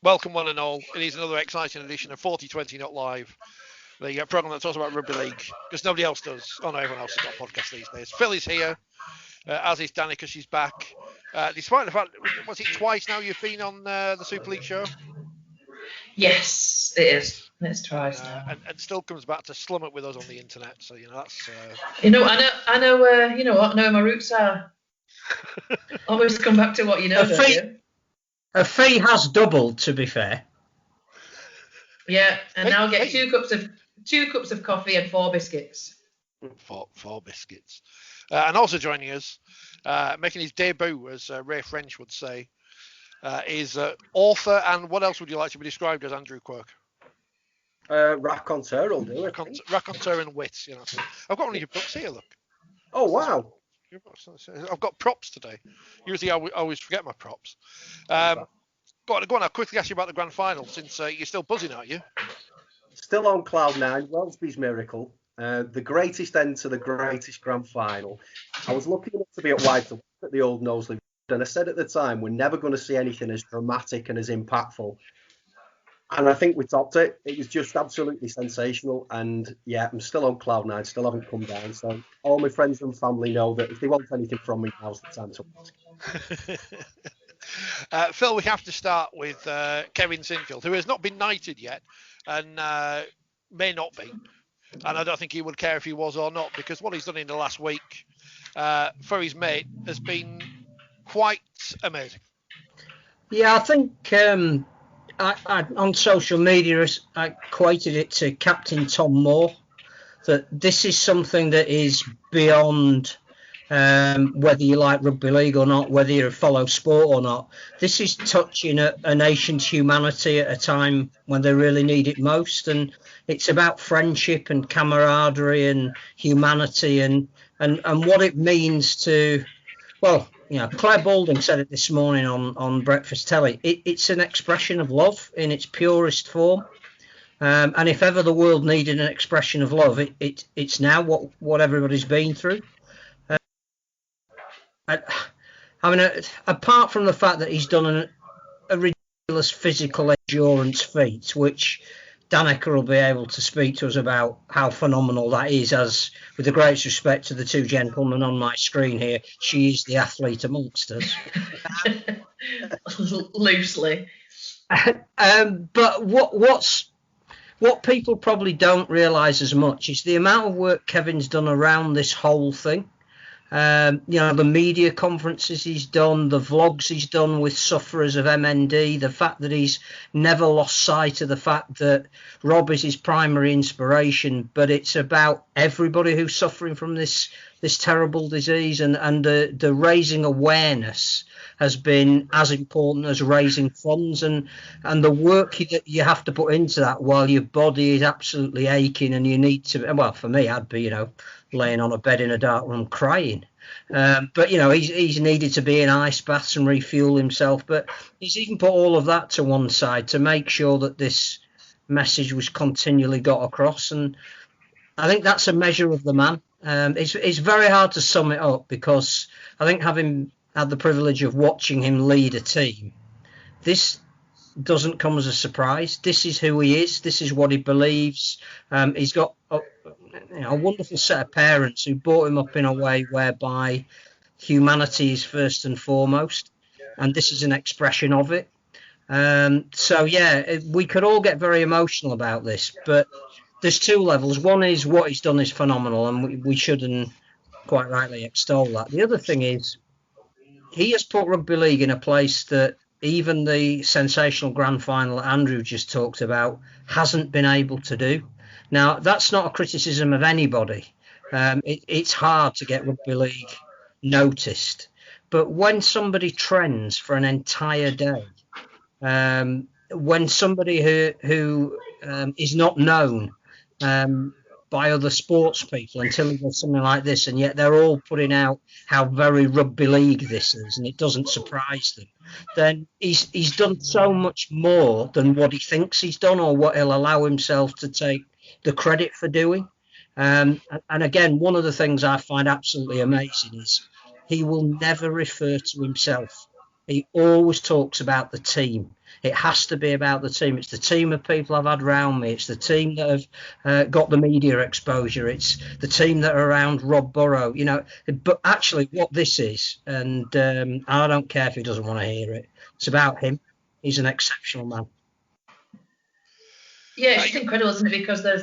Welcome one and all. It is another exciting edition of 4020 Not Live, the programme that talks about rugby league, because nobody else does. Oh no, everyone else has got a podcast these days. Phil is here, as is Danika. She's back. Despite the fact, was it twice now you've been on the Super League show? Yes, it is. It's twice now. And still comes back to slum it with us on the internet. So, that's... I know, you know what, I know where my roots are. Always come back to what you know, don't you? A fee has doubled, to be fair. Yeah, and now get 2 cups of coffee and 4 biscuits. Four biscuits. And also joining us, making his debut, as Ray French would say, is author and what else would you like to be described as, Andrew Quirke? Raconteur will do it. Raconteur and wit. I've got one of your books here, look. Oh, wow. I've got props today. Usually I always forget my props. Go on, I'll quickly ask you about the grand final, since you're still buzzing, aren't you? Still on cloud 9, Wellesby's miracle. The greatest end to the greatest grand final. I was lucky enough to be at White at the old Knowsley, and I said at the time, we're never going to see anything as dramatic and as impactful. And I think we topped it. It was just absolutely sensational. And yeah, I'm still on cloud 9, still haven't come down. So all my friends and family know that if they want anything from me, now's the time to ask. Phil, we have to start with Kevin Sinfield, who has not been knighted yet and may not be. And I don't think he would care if he was or not, because what he's done in the last week for his mate has been quite amazing. Yeah, I think I on social media, I equated it to Captain Tom Moore, that this is something that is beyond whether you like rugby league or not, whether you follow sport or not. This is touching a nation's humanity at a time when they really need it most, and it's about friendship and camaraderie and humanity and what it means to, well, Claire Balding said it this morning on Breakfast Telly. It's an expression of love in its purest form. And if ever the world needed an expression of love, it's now what everybody's been through. Apart from the fact that he's done a ridiculous physical endurance feat, which Danika will be able to speak to us about how phenomenal that is, as with the greatest respect to the 2 gentlemen on my screen here, she is the athlete amongst us. Loosely. But what people probably don't realise as much is the amount of work Kevin's done around this whole thing. The media conferences he's done, the vlogs he's done with sufferers of MND, the fact that he's never lost sight of the fact that Rob is his primary inspiration, but it's about everybody who's suffering from this terrible disease, and the raising awareness has been as important as raising funds, and the work that you have to put into that while your body is absolutely aching and you need to, well, for me, I'd be, laying on a bed in a dark room crying. But he's needed to be in ice baths and refuel himself, but he's even put all of that to one side to make sure that this message was continually got across, and I think that's a measure of the man. It's very hard to sum it up, because I think, having had the privilege of watching him lead a team, this doesn't come as a surprise. This is who he is. This is what he believes. He's got a wonderful set of parents who brought him up in a way whereby humanity is first and foremost, and this is an expression of it. So yeah, we could all get very emotional about this, but there's 2 levels. One is what he's done is phenomenal, and we shouldn't quite rightly extol that. The other thing is he has put rugby league in a place that even the sensational grand final that Andrew just talked about hasn't been able to do. Now, that's not a criticism of anybody. It's hard to get rugby league noticed. But when somebody trends for an entire day, when somebody who is not known by other sports people until he does something like this, and yet they're all putting out how very rugby league this is, and it doesn't surprise them, then he's done so much more than what he thinks he's done or what he'll allow himself to take the credit for doing. And again, one of the things I find absolutely amazing is he will never refer to himself. He always talks about the team. It has to be about the team. It's the team of people I've had around me. It's the team that have got the media exposure. It's the team that are around Rob Burrow. But actually, what this is, and I don't care if he doesn't want to hear it. It's about him. He's an exceptional man. Yeah, it's just incredible, isn't it? Because there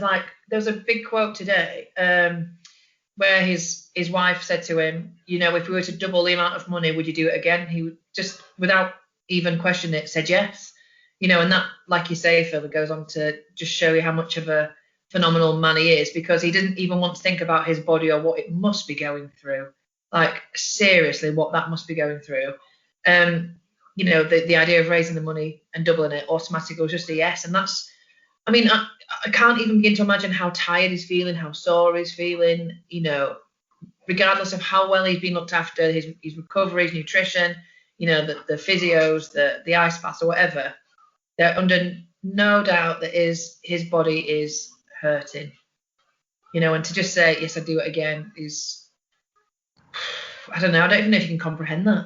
was a big quote today where his wife said to him, if we were to double the amount of money, would you do it again? He would just, without even questioning it, said yes. And that, like you say, Phil, it goes on to just show you how much of a phenomenal man he is, because he didn't even want to think about his body or what it must be going through. Like, seriously, what that must be going through. The idea of raising the money and doubling it automatically was just a yes. And that's, I can't even begin to imagine how tired he's feeling, how sore he's feeling, regardless of how well he's been looked after, his recovery, his nutrition, the physios, the ice baths or whatever. They're under no doubt that his body is hurting. And to just say, yes, I'd do it again is, I don't know. I don't even know if you can comprehend that.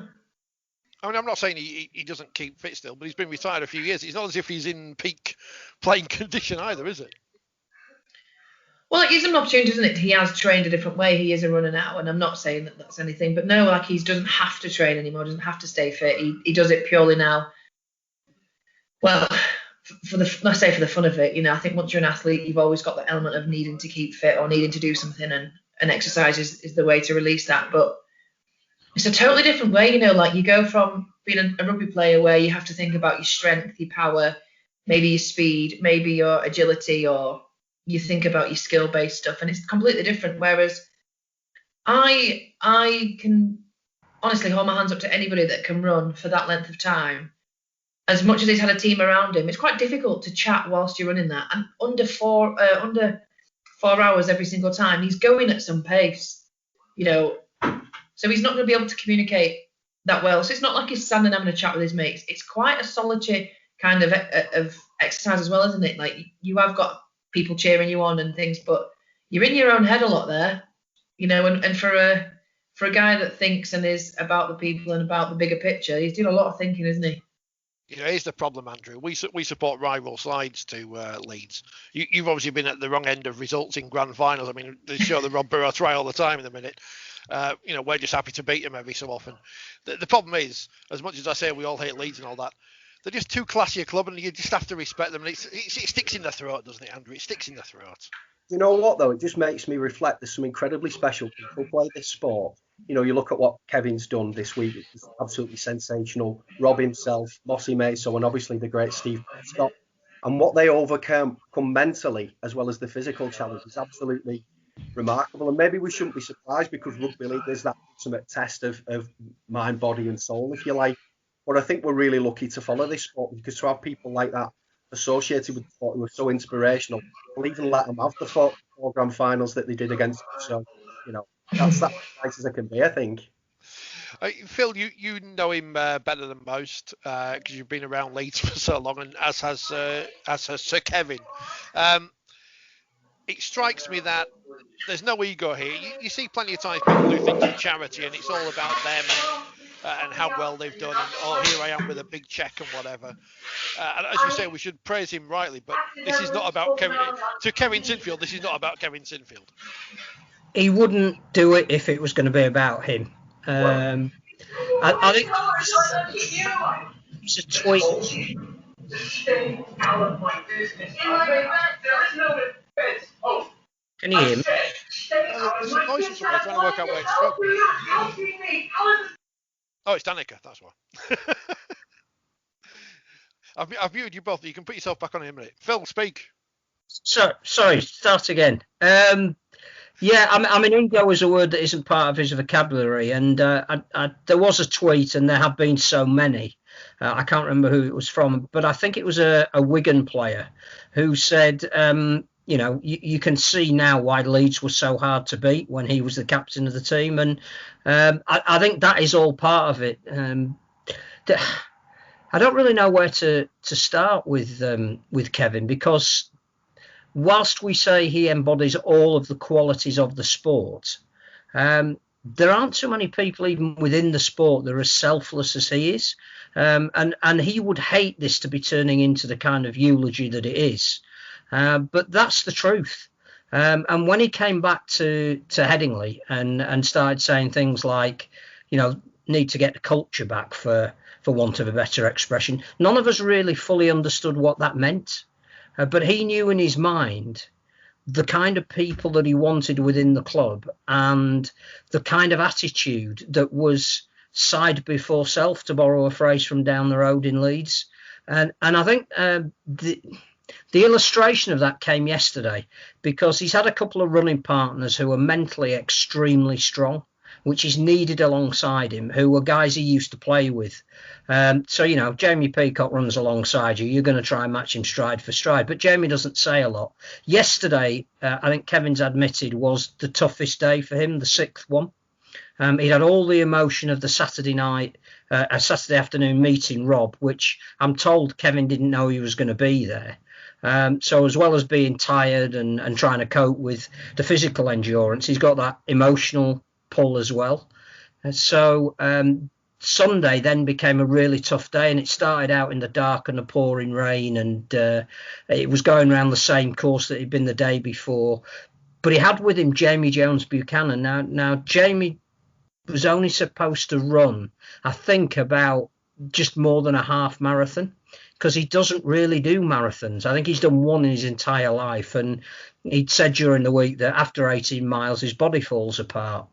I'm not saying he doesn't keep fit still, but he's been retired a few years. It's not as if he's in peak playing condition either, is it? Well, it gives him an opportunity, doesn't it? He has trained a different way. He is a runner now, and I'm not saying that that's anything. But no, he doesn't have to train anymore, doesn't have to stay fit. He does it purely now. Well, for the fun of it, I think once you're an athlete, you've always got the element of needing to keep fit or needing to do something, and exercise is the way to release that. But it's a totally different way, you go from being a rugby player where you have to think about your strength, your power, maybe your speed, maybe your agility, or you think about your skill-based stuff, and it's completely different. Whereas I can honestly hold my hands up to anybody that can run for that length of time. As much as he's had a team around him, it's quite difficult to chat whilst you're running that. And under 4 hours every single time, he's going at some pace, So he's not going to be able to communicate that well. So it's not like he's standing having a chat with his mates. It's quite a solitary kind of exercise as well, isn't it? Like, you have got people cheering you on and things, but you're in your own head a lot there, and for a guy that thinks and is about the people and about the bigger picture, he's doing a lot of thinking, isn't he? Here's the problem, Andrew. We support rival sides to Leeds. You've obviously been at the wrong end of results in grand finals. They show the Rob Burrow try all the time in the minute. We're just happy to beat them every so often. The problem is, as much as I say we all hate Leeds and all that, they're just too classy a club, and you just have to respect them. And it sticks in their throat, doesn't it, Andrew? It sticks in their throat. You know what, though? It just makes me reflect. There's some incredibly special people play this sport. You look at what Kevin's done this week. It's absolutely sensational. Rob himself, Mossy Meso, and obviously the great Steve Scott. And what they overcome mentally as well as the physical challenge is absolutely remarkable. And maybe we shouldn't be surprised, because rugby league is that ultimate test of mind, body and soul, if you like. But I think we're really lucky to follow this sport, because to have people like that associated with the sport who are so inspirational, we'll even let them have the four grand finals that they did against us. So, that's that nice as it can be, I think. Phil, you know him better than most because you've been around Leeds for so long, and as has Sir Kevin. It strikes me that there's no ego here. You see plenty of times people do things for charity, and it's all about them and how well they've done, and here I am with a big check and whatever. And as you say, we should praise him rightly, but this is not about Kevin. To Kevin Sinfield, this is not about Kevin Sinfield. He wouldn't do it if it was going to be about him. I think it's a tweet. Can you hear me? There's some noise from somewhere, trying to work out where it's from. Oh, it's Danika, that's why. I've muted you both. You can put yourself back on in a minute. Phil, speak. Sorry, start again. Ingo is a word that isn't part of his vocabulary, and there was a tweet, and there have been so many. I can't remember who it was from, but I think it was a Wigan player who said, you can see now why Leeds was so hard to beat when he was the captain of the team, and I think that is all part of it. I don't really know where to start with Kevin, because whilst we say he embodies all of the qualities of the sport, there aren't too many people even within the sport that are as selfless as he is. And he would hate this to be turning into the kind of eulogy that it is. But that's the truth. And when he came back to Headingley and started saying things like, need to get the culture back, for want of a better expression, none of us really fully understood what that meant. But he knew in his mind the kind of people that he wanted within the club and the kind of attitude that was side before self, to borrow a phrase from down the road in Leeds. And I think the illustration of that came yesterday, because he's had a couple of running partners who are mentally extremely strong, which is needed alongside him, who were guys he used to play with. So, Jamie Peacock runs alongside you. You're going to try and match him stride for stride. But Jamie doesn't say a lot. Yesterday, I think Kevin's admitted, was the toughest day for him, the sixth one. He'd had all the emotion of the Saturday afternoon meeting Rob, which I'm told Kevin didn't know he was going to be there. So as well as being tired and trying to cope with the physical endurance, he's got that emotional pull as well. So Sunday then became a really tough day, and it started out in the dark and the pouring rain, and it was going around the same course that he'd been the day before. But he had with him Jamie Jones Buchanan. Now Jamie was only supposed to run, I think, about just more than a half marathon, because he doesn't really do marathons. I think he's done one in his entire life, and he'd said during the week that after 18 miles his body falls apart.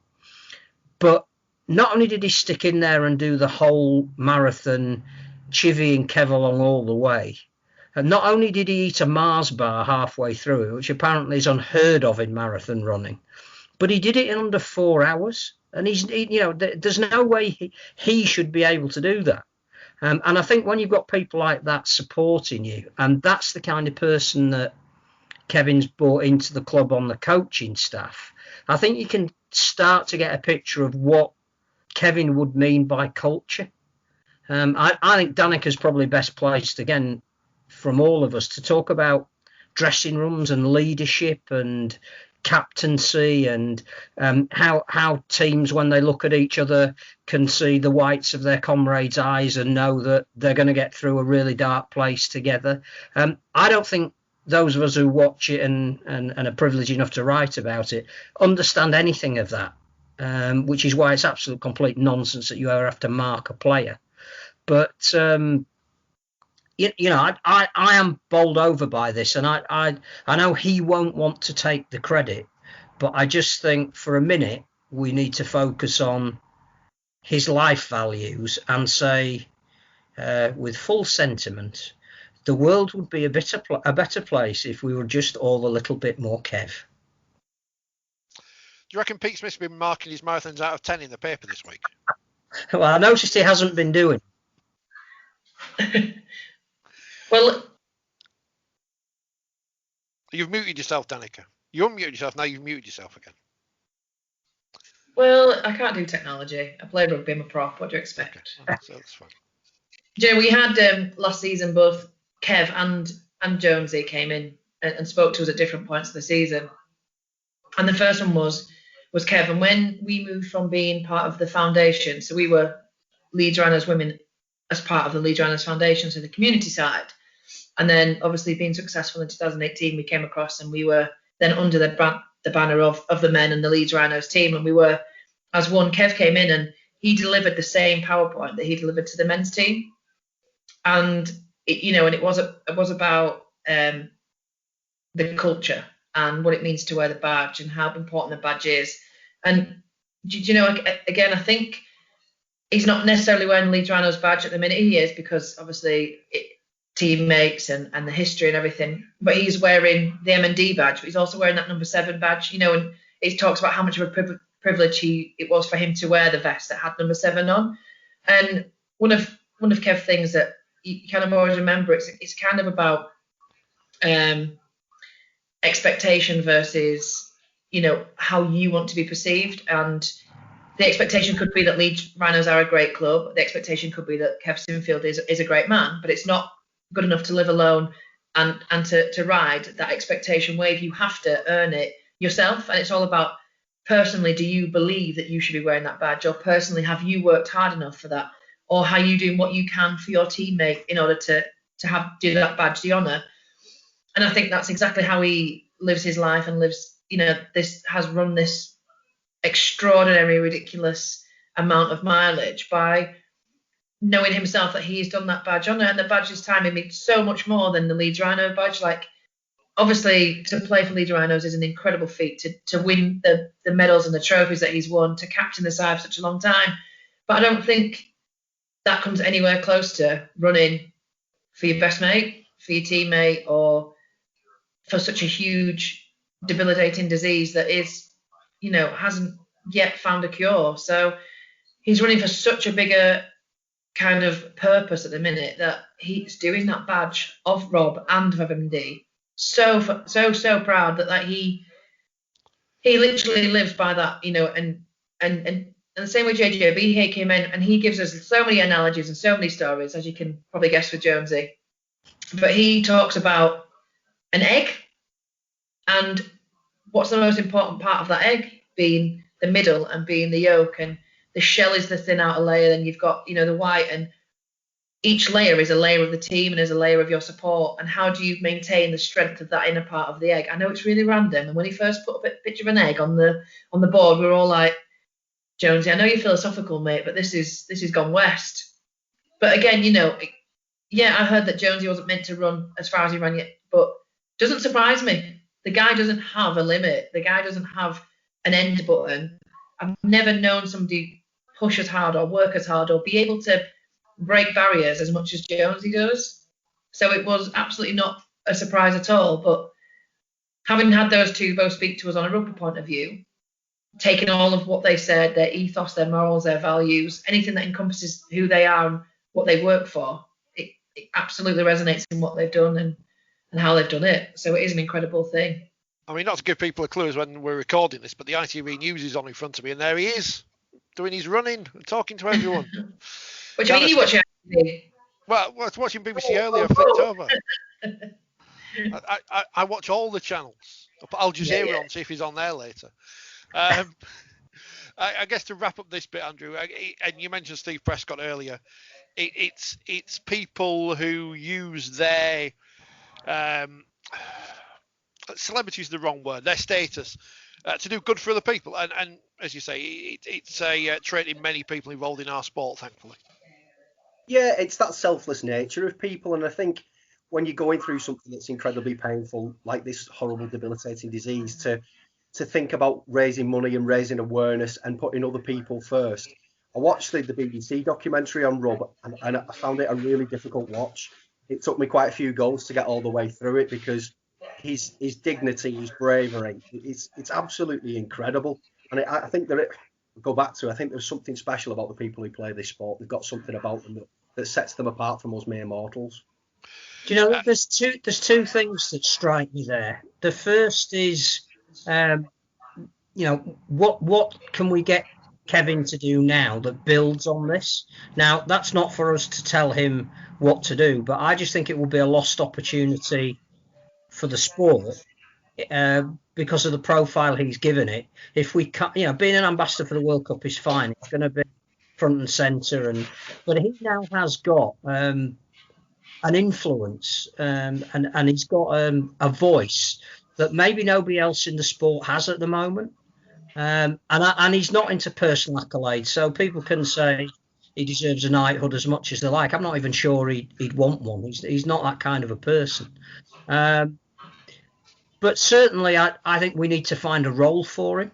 But not only did he stick in there and do the whole marathon, chivying Kev along all the way, and not only did he eat a Mars bar halfway through it, which apparently is unheard of in marathon running, but he did it in under 4 hours. And there's no way he should be able to do that. And I think when you've got people like that supporting you, and that's the kind of person that Kevin's brought into the club on the coaching staff, I think you can start to get a picture of what Kevin would mean by culture. I think Danika's probably best placed, again, from all of us, to talk about dressing rooms and leadership and captaincy, and how teams, when they look at each other, can see the whites of their comrades' eyes and know that they're going to get through a really dark place together. I don't think those of us who watch it and are privileged enough to write about it understand anything of that, which is why it's absolute complete nonsense that you ever have to mark a player. But I am bowled over by this, and I know he won't want to take the credit, but I just think for a minute we need to focus on his life values and say, with full sentiment, the world would be a better place if we were just all a little bit more Kev. Do you reckon Pete Smith's been marking his marathons out of 10 in the paper this week? Well, I noticed he hasn't been doing. Well, you've muted yourself, Danika. You unmuted yourself, now you've muted yourself again. Well, I can't do technology. I play rugby, I'm a prop. What do you expect? Okay. So that's fine. We had last season both Kev and Jonesy came in and spoke to us at different points of the season. And the first one was Kev. And when we moved from being part of the foundation, so we were Leeds Runners Women as part of the Leeds Runners Foundation, so the community side. And then obviously being successful in 2018, we came across and we were then under the banner of the men and the Leeds Rhinos team. And we were as one. Kev came in and he delivered the same PowerPoint that he delivered to the men's team. And it was about the culture and what it means to wear the badge and how important the badge is. And again, I think he's not necessarily wearing the Leeds Rhinos badge at the minute. He is, because obviously teammates and the history and everything, but he's wearing the MNDA badge, but he's also wearing that number 7 badge, and he talks about how much of a privilege it was for him to wear the vest that had number 7 on. And one of Kev's things that you kind of always remember, it's kind of about expectation versus how you want to be perceived. And the expectation could be that Leeds Rhinos are a great club. The expectation could be that Kev Sinfield is a great man, but it's not good enough to live alone and to ride that expectation wave. You have to earn it yourself, and it's all about personally, do you believe that you should be wearing that badge? Or personally, have you worked hard enough for that? Or are you doing what you can for your teammate in order to do that badge the honour? And I think that's exactly how he lives his life and lives, has run this extraordinary, ridiculous amount of mileage by knowing himself that he's done that badge honour. And the badge this time, it means so much more than the Leeds Rhino badge. Like, obviously, to play for Leeds Rhinos is an incredible feat, to win the medals and the trophies that he's won, to captain the side for such a long time. But I don't think that comes anywhere close to running for your best mate, for your teammate, or for such a huge, debilitating disease that is, hasn't yet found a cure. So he's running for such a bigger kind of purpose at the minute that he's doing that badge of Rob and of MND. So proud that he literally lives by that, and the same with JJB. He came in and he gives us so many analogies and so many stories, as you can probably guess with Jonesy. But he talks about an egg, and what's the most important part of that egg being the middle and being the yolk, and the shell is the thin outer layer, then you've got, the white, and each layer is a layer of the team and is a layer of your support. And how do you maintain the strength of that inner part of the egg? I know it's really random, and when he first put a picture of an egg on the board, we were all like, Jonesy, I know you're philosophical, mate, but this is gone west. But again, I heard that Jonesy wasn't meant to run as far as he ran yet, but it doesn't surprise me. The guy doesn't have a limit. The guy doesn't have an end button. I've never known somebody push as hard or work as hard or be able to break barriers as much as Jonesy does. So it was absolutely not a surprise at all. But having had those two both speak to us on a rugby point of view, taking all of what they said, their ethos, their morals, their values, anything that encompasses who they are and what they work for, it absolutely resonates in what they've done and how they've done it. So it is an incredible thing. I mean, not to give people a clue as when we're recording this, but the ITV News is on in front of me, and there he is, doing his running and talking to everyone. Which mean you watch ITV? Well, I was watching BBC earlier, I flicked over. I watch all the channels. I'll put Al Jazeera on, see if he's on there later. I guess to wrap up this bit, Andrew, and you mentioned Steve Prescott earlier, it's people who use their celebrity is the wrong word, their status to do good for other people, and as you say, it's a trait in many people involved in our sport, thankfully. Yeah, it's that selfless nature of people, and I think when you're going through something that's incredibly painful, like this horrible, debilitating disease, to think about raising money and raising awareness and putting other people first. I watched the BBC documentary on Rob, and I found it a really difficult watch. It took me quite a few goals to get all the way through it because his dignity, his bravery, it's absolutely incredible. And I think that I think there's something special about the people who play this sport. They've got something about them that sets them apart from us mere mortals. Do you know, there's two things that strike me there. The first is, what can we get Kevin to do now that builds on this? Now, that's not for us to tell him what to do, but I just think it will be a lost opportunity for the sport because of the profile he's given it. If we can't, being an ambassador for the World Cup is fine. It's going to be front and centre, but he now has got an influence and he's got a voice that maybe nobody else in the sport has at the moment. And he's not into personal accolades, so people can say he deserves a knighthood as much as they like. I'm not even sure he'd want one. He's not that kind of a person. But certainly, I think we need to find a role for him.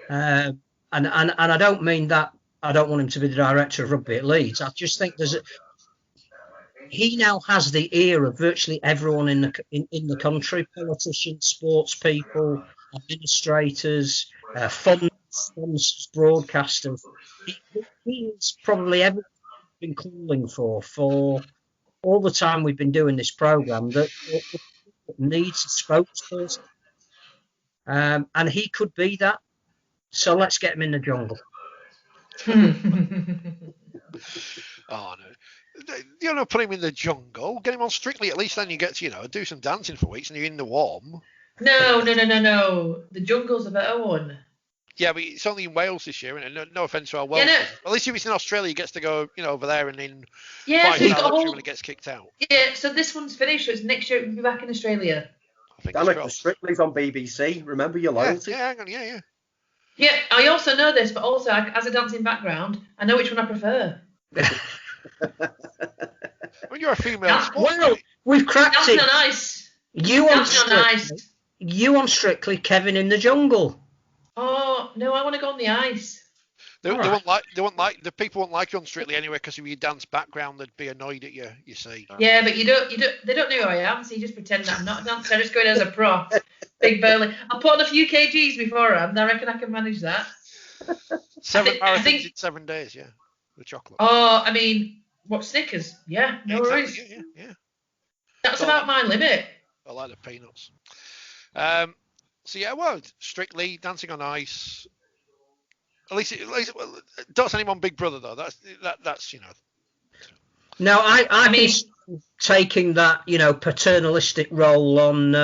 And I don't mean that I don't want him to be the director of rugby at Leeds. I just think he now has the ear of virtually everyone in the country: politicians, sports people, administrators, funds, sponsors, broadcasters. He is probably everything we've been calling for all the time we've been doing this programme, that needs a spokesperson. And he could be that. So let's get him in the jungle. Oh, no. Put him in the jungle. Get him on Strictly. At least then you get to, do some dancing for weeks and you're in the warm. No. The jungle's a better one. Yeah, but it's only in Wales this year, and no offence to our Welsh. no. At least if it's in Australia, he gets to go, over there and in Yeah, so he's got a 5-star luxury whole. when it gets kicked out. Yeah, so this one's finished. So it's next year. We'll be back in Australia. I think Danica, Strictly's on BBC. Remember your loyalty. Yeah, hang on, yeah. Yeah, I also know this, but also as a dancing background, I know which one I prefer. When you're a female sports, Well, we've cracked Dancing it. on ice. You on Dancing on ice. Strictly. You on Strictly, Kevin in the jungle. Oh no, I want to go on the ice. They Alright. won't like the people won't like you on Strictly anyway because of your dance background. They'd be annoyed at you. You see. Yeah, but they don't know who I am, so you just pretend that I'm not a dancer. I just go in as a pro, big burly. I'll put on a few kgs beforehand. I reckon I can manage that. 7 I marathons think- in 7 days. Yeah, with chocolate. Oh, I mean, what Snickers? Yeah, no worries. Exactly, yeah. That's Go about on. my limit. I like the peanuts. So yeah, well, Strictly dancing on ice. At least well, don't send him on Big Brother though. That's No, I mean- mean, taking that, paternalistic role on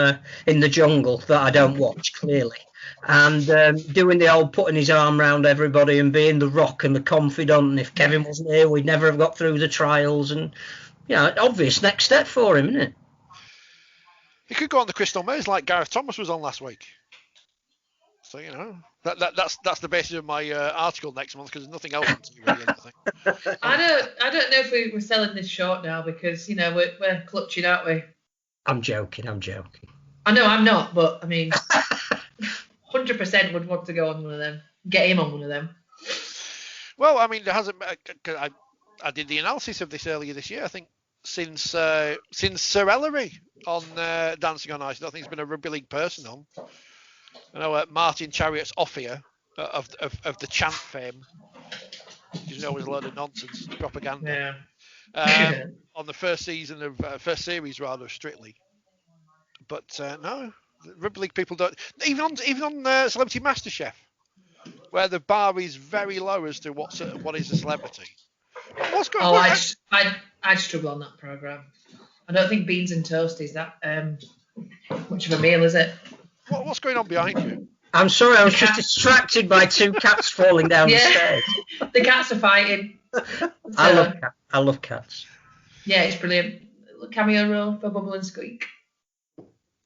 in the jungle that I don't watch clearly, and doing the old putting his arm around everybody and being the rock and the confidant. And if Kevin wasn't here, we'd never have got through the trials. And obvious next step for him, isn't it? He could go on the Crystal Maze like Gareth Thomas was on last week. So that's the basis of my article next month because there's nothing else on TV. Anything. I don't know if we're selling this short now because we're clutching, aren't we? I'm joking. I know I'm not, but I mean, 100% would want to go on one of them. Get him on one of them. Well, I mean, there hasn't. I did the analysis of this earlier this year. I think since Sir Ellery on Dancing on Ice, I don't think there's been a rugby league person on. I know Martin Chariots off here of the chant fame. He's always a load of nonsense propaganda. Yeah. On the first season of first series rather of Strictly, but no, the rugby league people don't. Even on Celebrity MasterChef, where the bar is very low as to what is a celebrity. What's going Oh, on? I'd struggle on that program. I don't think beans and toast is that much of a meal, is it? What's going on behind you? I'm sorry, I was just distracted by two cats falling down the stairs. The cats are fighting. I love cats. Yeah, it's brilliant. Cameo role for Bubble and Squeak.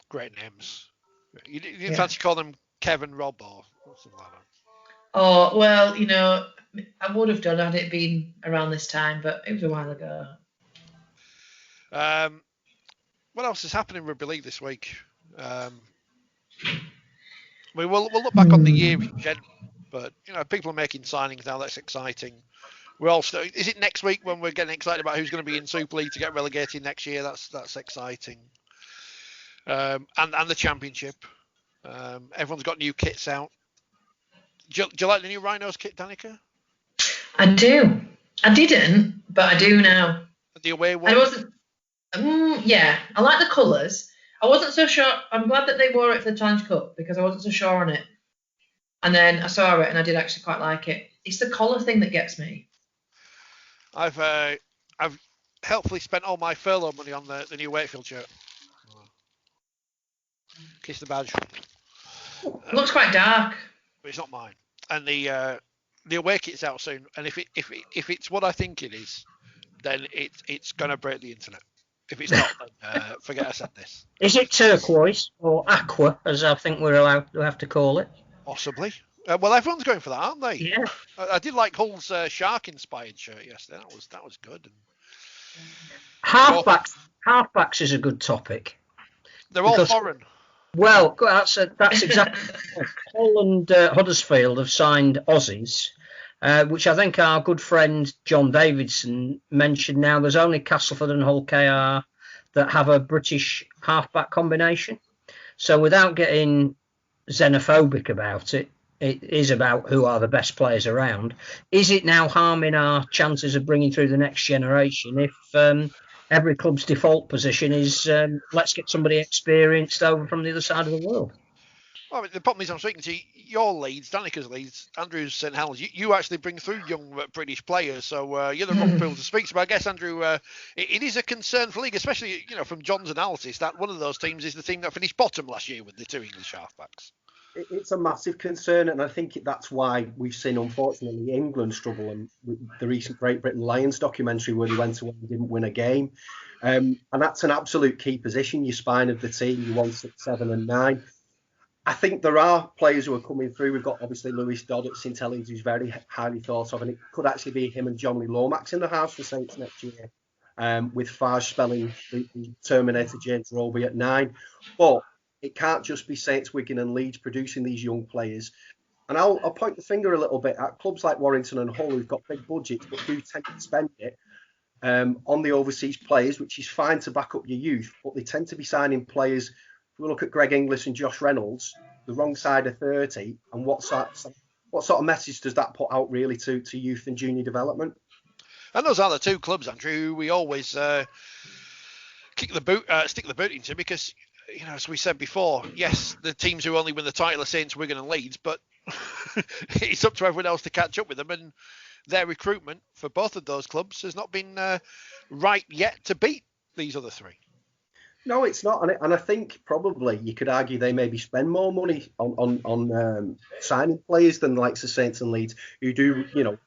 Great names. You didn't fancy call them Kevin, Rob, or something like that? Oh, well, I would have done had it been around this time, but it was a while ago. What else is happening in Rugby League this week? We'll look back on the year in general, but people are making signings now. That's exciting. Is it next week when we're getting excited about who's going to be in Super League to get relegated next year? That's exciting. And the Championship. Everyone's got new kits out. Do you like the new Rhinos kit, Danica? I do. I didn't, but I do now. The away one? I wasn't. Yeah, I like the colours. I wasn't so sure. I'm glad that they wore it for the Challenge Cup because I wasn't so sure on it. And then I saw it and I did actually quite like it. It's the collar thing that gets me. I've helpfully spent all my furlough money on the new Wakefield shirt. Kiss the badge. It looks quite dark. But it's not mine. And the away kit's out soon. And if it's what I think it is, then it's gonna break the internet. If it's not, then forget I said this. Is it turquoise or aqua, as I think we're allowed to have to call it? Possibly. Well, everyone's going for that, aren't they? Yeah. I did like Hull's shark-inspired shirt yesterday. That was good. Halfbacks is a good topic. They're all Because- foreign. Well, that's exactly. Hull and Huddersfield have signed Aussies, which I think our good friend John Davidson mentioned. Now there's only Castleford and Hull KR that have a British halfback combination. So without getting xenophobic about it, it is about who are the best players around. Is it now harming our chances of bringing through the next generation if every club's default position is let's get somebody experienced over from the other side of the world? Well, I mean, the problem is I'm speaking to your Leeds, Danica's Leeds, Andrew's St Helens. You actually bring through young British players, so you're the wrong people to speak to. But I guess, Andrew, it is a concern for league, especially from John's analysis, that one of those teams is the team that finished bottom last year with the two English halfbacks. it's a massive concern, and I think that's why we've seen, unfortunately, England struggle. And with the recent Great Britain Lions documentary where they went away and didn't win a game, and that's an absolute key position. Your spine of the team, you 1, 6, 7, and 9. I think there are players who are coming through. We've got obviously Lewis Dodd at St Helens, who's very highly thought of, and it could actually be him and Johnny Lomax in the house for Saints next year, with Fage spelling the Terminator James Roby at 9. But it can't just be Saints, Wigan and Leeds producing these young players. And I'll point the finger a little bit at clubs like Warrington and Hull, who've got big budgets but do tend to spend it on the overseas players, which is fine to back up your youth, but they tend to be signing players. If we look at Greg Inglis and Josh Reynolds, the wrong side of 30, and what sort of message does that put out really to youth and junior development? And those are the two clubs, Andrew, we always stick the boot into, because, you know, as we said before, yes, the teams who only win the title are Saints, Wigan and Leeds, but it's up to everyone else to catch up with them, and their recruitment for both of those clubs has not been right yet to beat these other three. No, it's not, and I think probably you could argue they maybe spend more money on signing players than the likes of Saints and Leeds, who do,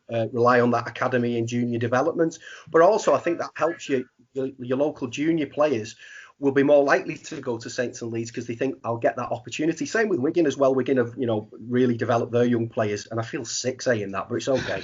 rely on that academy and junior development. But also, I think that helps your local junior players will be more likely to go to Saints and Leeds because they think, I'll get that opportunity. Same with Wigan as well. Wigan have, really developed their young players, and I feel sick saying that, but it's okay.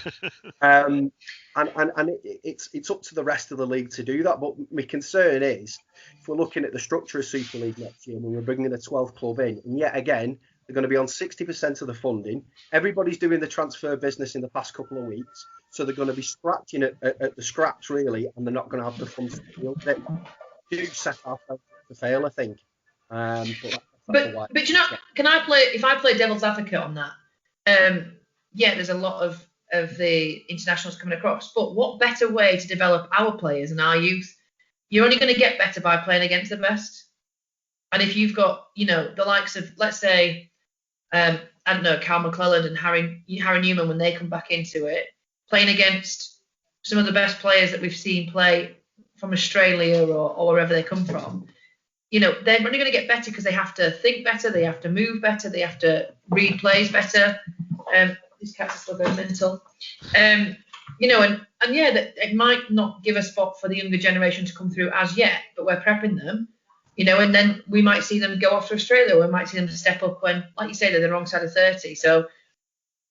And it's up to the rest of the league to do that. But my concern is, if we're looking at the structure of Super League next year, and we're bringing a 12th club in, and yet again, they're going to be on 60% of the funding. Everybody's doing the transfer business in the past couple of weeks, so they're going to be scratching at the scraps, really, and they're not going to have the funds to deal with it. Do set ourselves to fail, I think. But if I play devil's advocate on that, there's a lot of the internationals coming across, but what better way to develop our players and our youth? You're only going to get better by playing against the best. And if you've got, the likes of, let's say, Cal McClelland and Harry Newman, when they come back into it, playing against some of the best players that we've seen play from Australia or wherever they come from, they're only going to get better because they have to think better, they have to move better, they have to read plays better. These cats are still going mental. It might not give a spot for the younger generation to come through as yet, but we're prepping them, and then we might see them go off to Australia, or we might see them step up when, like you say, they're the wrong side of 30. So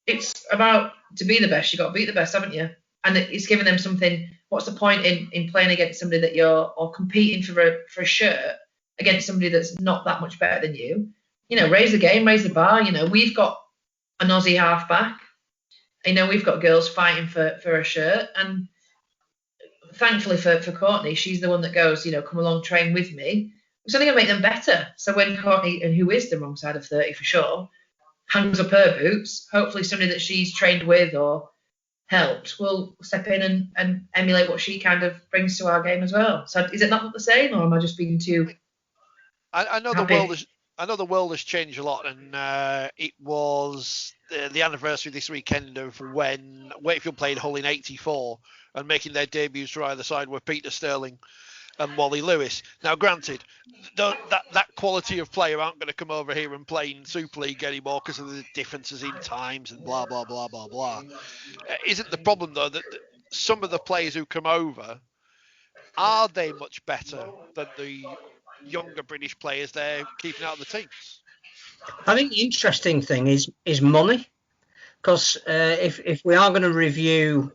it's about, to be the best, you've got to beat the best, haven't you? And it's giving them something. What's the point in playing against somebody that or competing for a shirt against somebody that's not that much better than you? Raise the game, raise the bar. We've got an Aussie halfback. We've got girls fighting for a shirt, and thankfully for Courtney, she's the one that goes, come along, train with me. It's only going to make them better. So when Courtney, and who is the wrong side of 30 for sure, hangs up her boots, hopefully somebody that she's trained with or helped will step in and emulate what she kind of brings to our game as well. So is it not the same, or am I just being too I know happy? The world has changed a lot, and it was the anniversary this weekend of when Wakefield played Hull in '84, and making their debuts for either side were Peter Sterling and Wally Lewis. Now, granted, that quality of player aren't going to come over here and play in Super League anymore because of the differences in times and blah, blah, blah, blah, blah. Isn't the problem, though, that some of the players who come over, are they much better than the younger British players they're keeping out of the teams? I think the interesting thing is money, because if we are going to review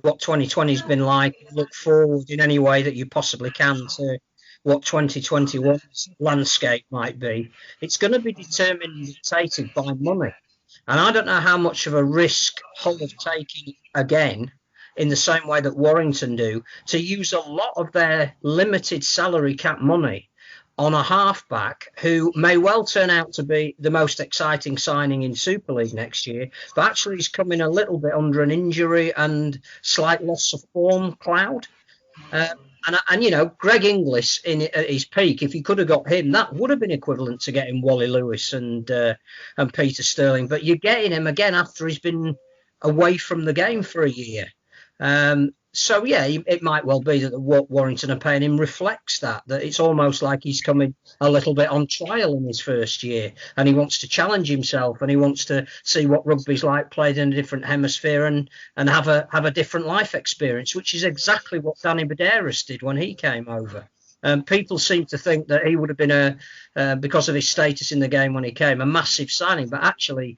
what 2020 has been like, look forward in any way that you possibly can to what 2021's landscape might be, it's going to be determined and dictated by money. And I don't know how much of a risk Hull have taken again, in the same way that Warrington do, to use a lot of their limited salary cap money on a halfback who may well turn out to be the most exciting signing in Super League next year, but actually he's coming a little bit under an injury and slight loss of form cloud. And Greg Inglis at his peak, if you could have got him, that would have been equivalent to getting Wally Lewis and Peter Sterling. But you're getting him again after he's been away from the game for a year. So yeah, it might well be that what Warrington are paying him reflects that it's almost like he's coming a little bit on trial in his first year, and he wants to challenge himself, and he wants to see what rugby's like played in a different hemisphere, and have a different life experience, which is exactly what Danny Medeiros did when he came over. People seem to think that he would have been because of his status in the game when he came, a massive signing, but actually,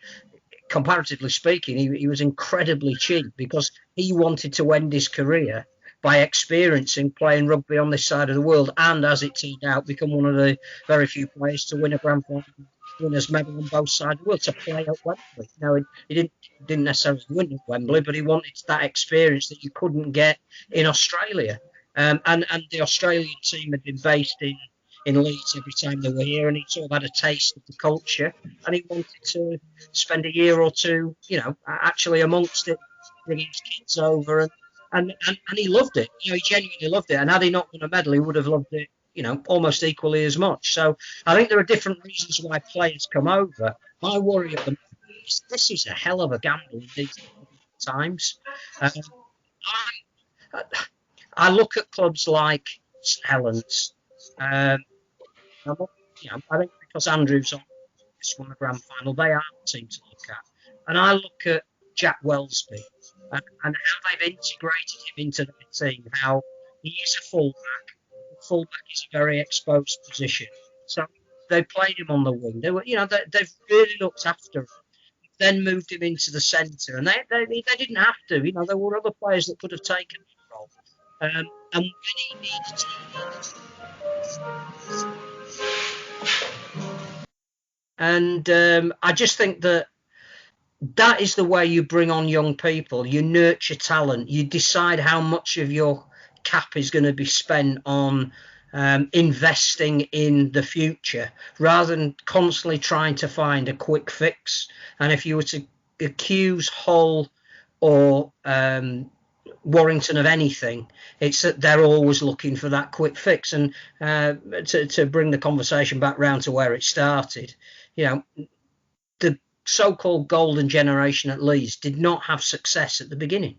comparatively speaking, he was incredibly cheap because he wanted to end his career by experiencing playing rugby on this side of the world, and as it turned out, become one of the very few players to win a grand final winners medal on both sides of the world, to play at Wembley. He didn't necessarily win at Wembley, but he wanted that experience that you couldn't get in Australia. And the Australian team had been based in Leeds every time they were here, and he sort of had a taste of the culture, and he wanted to spend a year or two, actually amongst it, bringing his kids over, and he loved it. He genuinely loved it, and had he not won a medal, he would have loved it, almost equally as much. So I think there are different reasons why players come over. My worry at the moment is this is a hell of a gamble in these times. I look at clubs like Helens. I think because Andrew's won the grand final, they are the team to look at. And I look at Jack Welsby and how they've integrated him into their team, how he is a fullback. Fullback is a very exposed position. So they played him on the wing. They've really looked after him. Then moved him into the centre, and they didn't have to. There were other players that could have taken the role. And when he needed to. And I just think that is the way you bring on young people. You nurture talent. You decide how much of your cap is going to be spent on investing in the future, rather than constantly trying to find a quick fix. And if you were to accuse Hull or Warrington of anything, it's that they're always looking for that quick fix. And to bring the conversation back round to where it started, the so-called golden generation at Leeds did not have success at the beginning.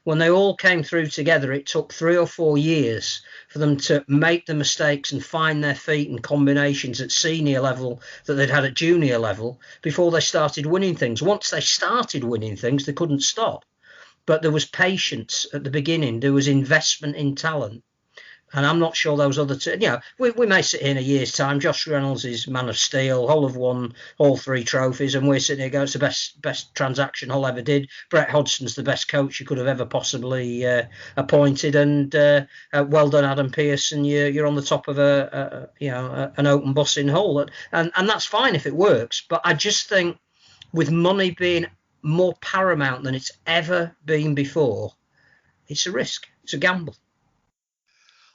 When they all came through together, it took 3 or 4 years for them to make the mistakes and find their feet and combinations at senior level that they'd had at junior level before they started winning things. Once they started winning things, they couldn't stop. But there was patience at the beginning. There was investment in talent. And I'm not sure those other two, we may sit here in a year's time. Josh Reynolds is Man of Steel. Hull have won all 3 trophies, and we're sitting here going, it's the best transaction Hull ever did. Brett Hodgson's the best coach you could have ever possibly appointed, and well done, Adam Pearson. You're on the top of an open bus in Hull, and that's fine if it works. But I just think with money being more paramount than it's ever been before, it's a risk. It's a gamble.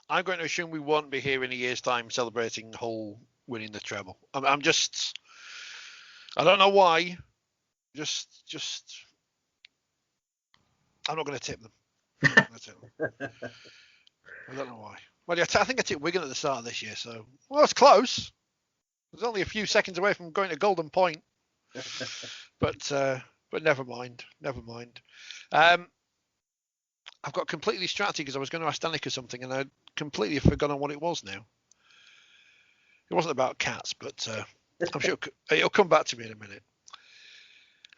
I'm going to assume we won't be here in a year's time celebrating Hull winning the treble. I don't know why. I'm not going to tip them. I don't know why. Well, I think I tipped Wigan at the start of this year, so it's close. It was only a few seconds away from going to Golden Point. But never mind. I've got completely distracted because I was going to ask Danika something, and I'd completely forgotten what it was now. It wasn't about cats, but I'm sure it'll come back to me in a minute.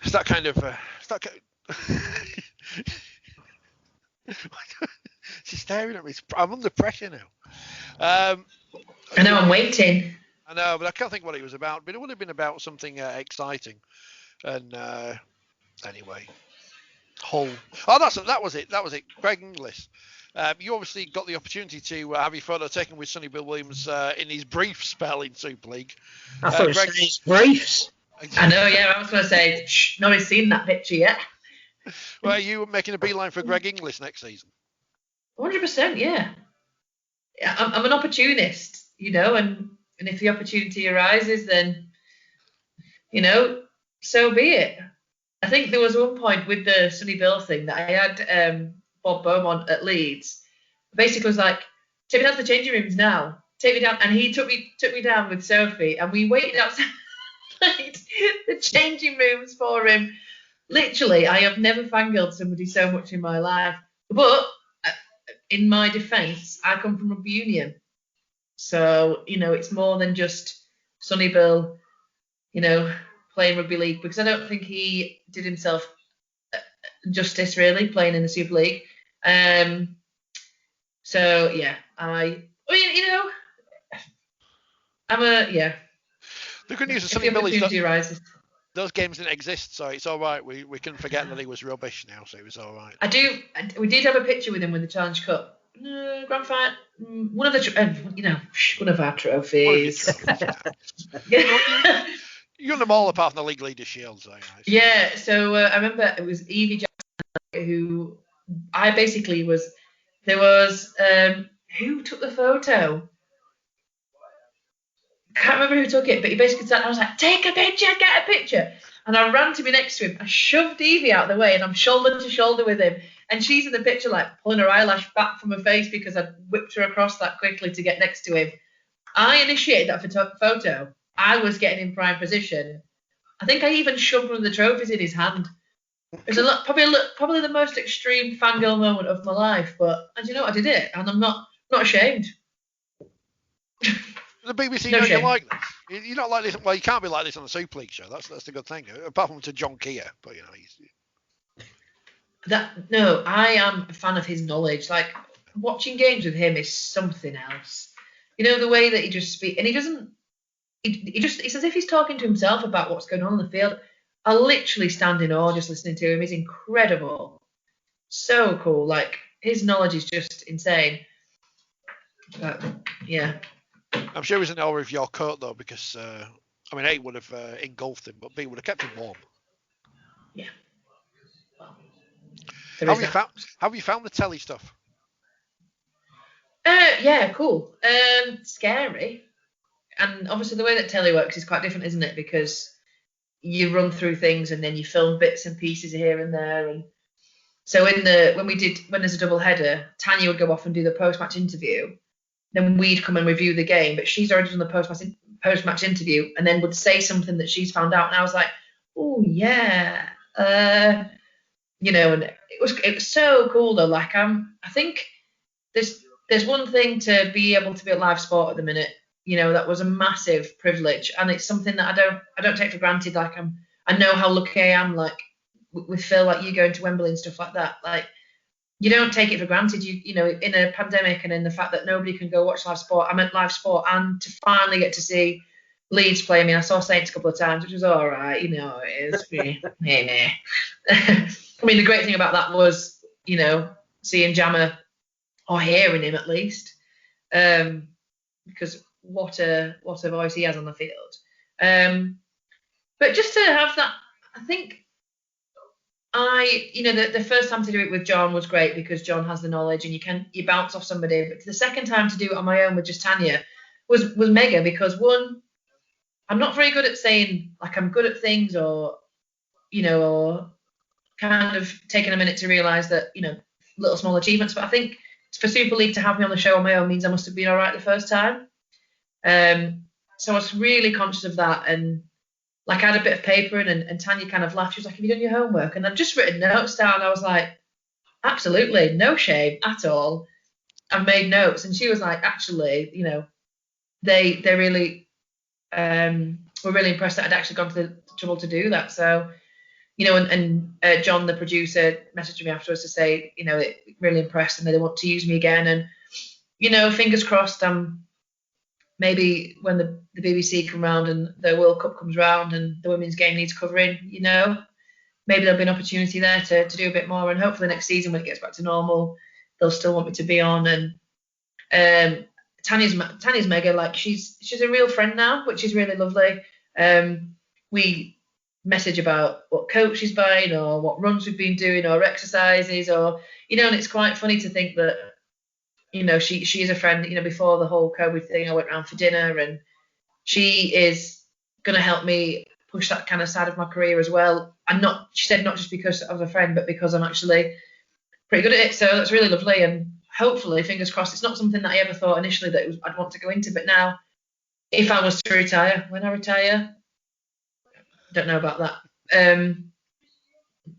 It's that kind of... She's staring at me. I'm under pressure now. I know, I'm waiting. I know, but I can't think what it was about. But it would have been about something exciting. And anyway... Hull. Oh, that was it. Greg Inglis. You obviously got the opportunity to have your photo taken with Sonny Bill Williams in his brief spell in Super League. I thought it was his briefs. I know, yeah. I was going to say, nobody's seen that picture yet. Well, are you making a beeline for Greg Inglis next season? 100%, yeah. I'm an opportunist, and if the opportunity arises, then, so be it. I think there was one point with the Sonny Bill thing that I had Bob Beaumont at Leeds. Basically was like, take me down to the changing rooms now. Take me down. And he took me down with Sophie, and we waited outside the changing rooms for him. Literally, I have never fangirled somebody so much in my life. But in my defence, I come from rugby union. So, it's more than just Sonny Bill, playing rugby league, because I don't think he did himself justice really playing in the Super League. So yeah, I'm The good news is if Sonny the Bill is opportunity arises. those games didn't exist, so it's all right. We can forget that he was rubbish now, so it was all right. We did have a picture with him with the Challenge Cup. Grand final, one of our trophies. You won them all apart from the League Leader Shield. So, yeah, so I remember it was Evie Jackson who I basically was. There was who took the photo? Can't remember who took it, but he basically said, I was like, take a picture, get a picture. And I ran to be next to him. I shoved Evie out of the way and I'm shoulder to shoulder with him. And she's in the picture like pulling her eyelash back from her face because I whipped her across that quickly to get next to him. I initiated that photo. I was getting in prime position. I think I even shoved one of the trophies in his hand. It was probably the most extreme fangirl moment of my life. But and you know what, I did it, and I'm not ashamed. The BBC No know shame. you like this. You're not like this. Well, you can't be like this on the Super League show. That's the good thing. Apart from to John Keir, but he's. I am a fan of his knowledge. Like watching games with him is something else. The way that he just speaks, and he doesn't. It's as if he's talking to himself about what's going on in the field. I literally stand in awe just listening to him. He's incredible. So cool. Like his knowledge is just insane. But, yeah. I'm sure he's in awe of your coat though, because A would have engulfed him, but B would have kept him warm. Yeah. Well, how have you found the telly stuff? Yeah, cool. Scary. And obviously the way that telly works is quite different, isn't it? Because you run through things and then you film bits and pieces here and there. And so when there's a double header, Tanya would go off and do the post-match interview. Then we'd come and review the game, but she's already done the post-match interview and then would say something that she's found out. And I was like, oh yeah, and it was so cool though. Like I think there's one thing to be able to be at live sport at the minute. That was a massive privilege, and it's something that I don't take for granted. Like I know how lucky I am. Like with Phil, like you going to Wembley and stuff like that. Like you don't take it for granted. In a pandemic and in the fact that nobody can go watch live sport. I meant live sport, and to finally get to see Leeds play. I mean, I saw Saints a couple of times, which was all right. It is. I mean, the great thing about that was, seeing Jammer or hearing him at least, because what a voice he has on the field. But just to have that, I think the first time to do it with John was great because John has the knowledge and you bounce off somebody. But the second time to do it on my own with just Tanya was mega because one, I'm not very good at saying like I'm good at things or kind of taking a minute to realise that little small achievements. But I think for Super League to have me on the show on my own means I must have been all right the first time. So I was really conscious of that, and like I had a bit of paper and Tanya kind of laughed. She was like, have you done your homework? And I'd just written notes down. I was like, absolutely, no shame at all. I've made notes. And she was like, actually, they really were really impressed that I'd actually gone to the trouble to do that. So, and John, the producer, messaged me afterwards to say, it really impressed and they want to use me again. And, fingers crossed, maybe when the BBC come round and the World Cup comes round and the women's game needs covering, maybe there'll be an opportunity there to do a bit more. And hopefully next season when it gets back to normal, they'll still want me to be on. And Tanya's mega. Like she's a real friend now, which is really lovely. We message about what coach she's buying or what runs we've been doing or exercises or, and it's quite funny to think that, she is a friend. Before the whole COVID thing, I went round for dinner, and she is going to help me push that kind of side of my career as well. She said not just because I was a friend, but because I'm actually pretty good at it. So that's really lovely, and hopefully, fingers crossed, it's not something that I ever thought initially that I'd want to go into. But now, if I was to retire, when I retire, don't know about that.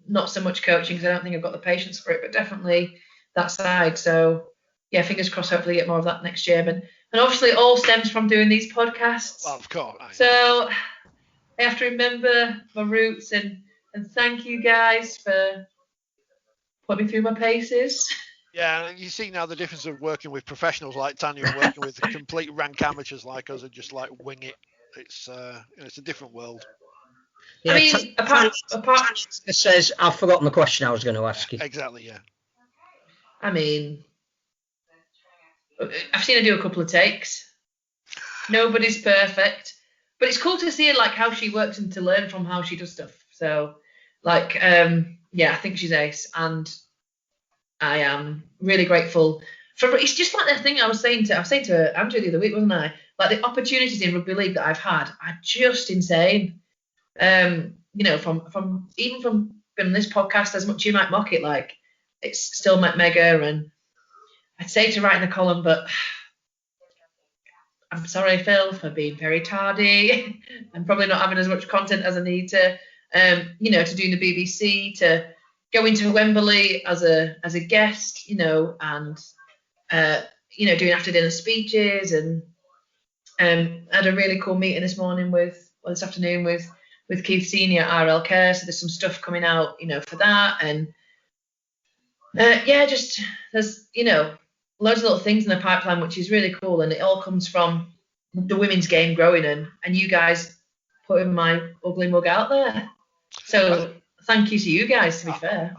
Not so much coaching because I don't think I've got the patience for it, but definitely that side. So. yeah, fingers crossed, hopefully get more of that next year. And obviously it all stems from doing these podcasts. Well, of course. So I have to remember my roots and thank you guys for putting me through my paces. Yeah, and you see now the difference of working with professionals like Tanya and working with complete rank amateurs like us and just like wing it. It's it's a different world. Yeah, I mean, apart says, I've forgotten the question I was going to ask you. Exactly, yeah. I mean, I've seen her do a couple of takes. Nobody's perfect, but it's cool to see her like how she works and to learn from how she does stuff. So, like, yeah, I think she's ace, and I am really grateful for. It's just like that thing I was saying to Andrew the other week, wasn't I? Like the opportunities in rugby league that I've had are just insane. You know, from even from being on this podcast, as much as you might mock it, like it's still mega. And I'd say to write in the column, but I'm sorry, Phil, for being very tardy and probably not having as much content as I need to. You know, to doing the BBC, to going to Wembley as a guest, you know, and you know, doing after dinner speeches, and had a really cool meeting this afternoon with Keith Senior at RL Care. So there's some stuff coming out, you know, for that, and yeah, just there's, you know, loads of little things in the pipeline, which is really cool, and it all comes from the women's game growing and you guys putting my ugly mug out there. So thank you to you guys, to be fair.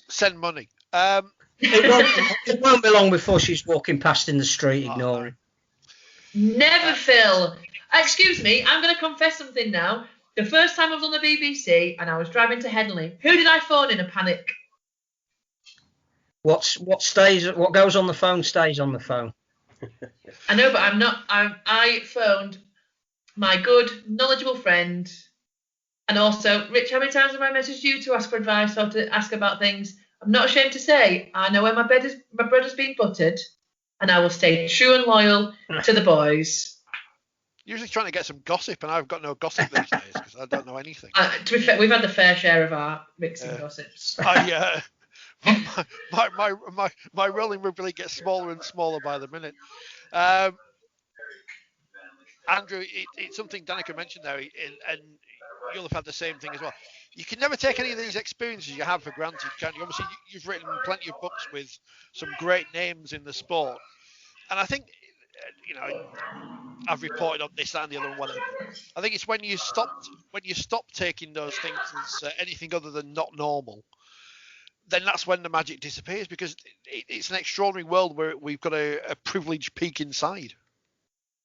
Send money. It won't be long before she's walking past in the street ignoring. Never, Phil. Excuse me, I'm going to confess something now. The first time I was on the BBC and I was driving to Henley, who did I phone in a panic? What goes on the phone stays on the phone. I know, but I'm not. I phoned my good, knowledgeable friend, and also, Rich, how many times have I messaged you to ask for advice or to ask about things? I'm not ashamed to say I know where my bread has been buttered, and I will stay true and loyal to the boys. Usually trying to get some gossip, and I've got no gossip these days because I don't know anything. To be fair, we've had the fair share of our mixing gossips. My rolling rugby league gets smaller and smaller by the minute. Andrew, it's something Danika mentioned there, and you'll have had the same thing as well. You can never take any of these experiences you have for granted, can you? Obviously, you've written plenty of books with some great names in the sport, and I think, you know, I've reported on this and the other and whatever. I think it's when you stop taking those things as anything other than not normal, then that's when the magic disappears, because it's an extraordinary world where we've got a privileged peak inside.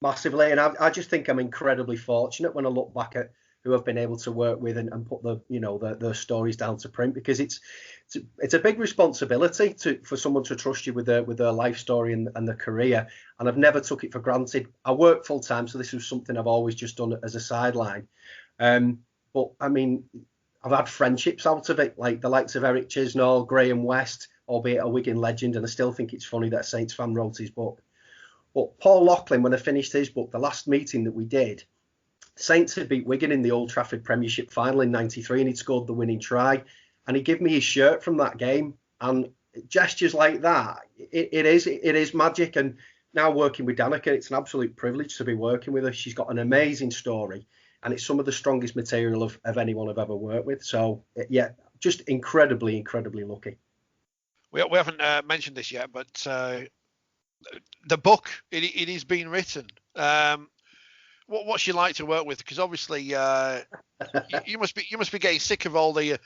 Massively, and I just think I'm incredibly fortunate when I look back at who I've been able to work with and put the stories down to print, because it's a big responsibility for someone to trust you with their life story and their career, and I've never took it for granted. I work full time, so this was something I've always just done as a sideline. But I mean, I've had friendships out of it, like the likes of Eric Chisnall, Graham West, albeit a Wigan legend, and I still think it's funny that a Saints fan wrote his book. But Paul Loughlin, when I finished his book, the last meeting that we did, Saints had beat Wigan in the Old Trafford Premiership final in '93, and he'd scored the winning try. And he gave me his shirt from that game. And gestures like that, it is magic. And now working with Danika, it's an absolute privilege to be working with her. She's got an amazing story, and it's some of the strongest material of anyone I've ever worked with. So, yeah, just incredibly, incredibly lucky. We haven't mentioned this yet, but the book, it is being written. What's she like to work with? Because obviously you must be getting sick of all the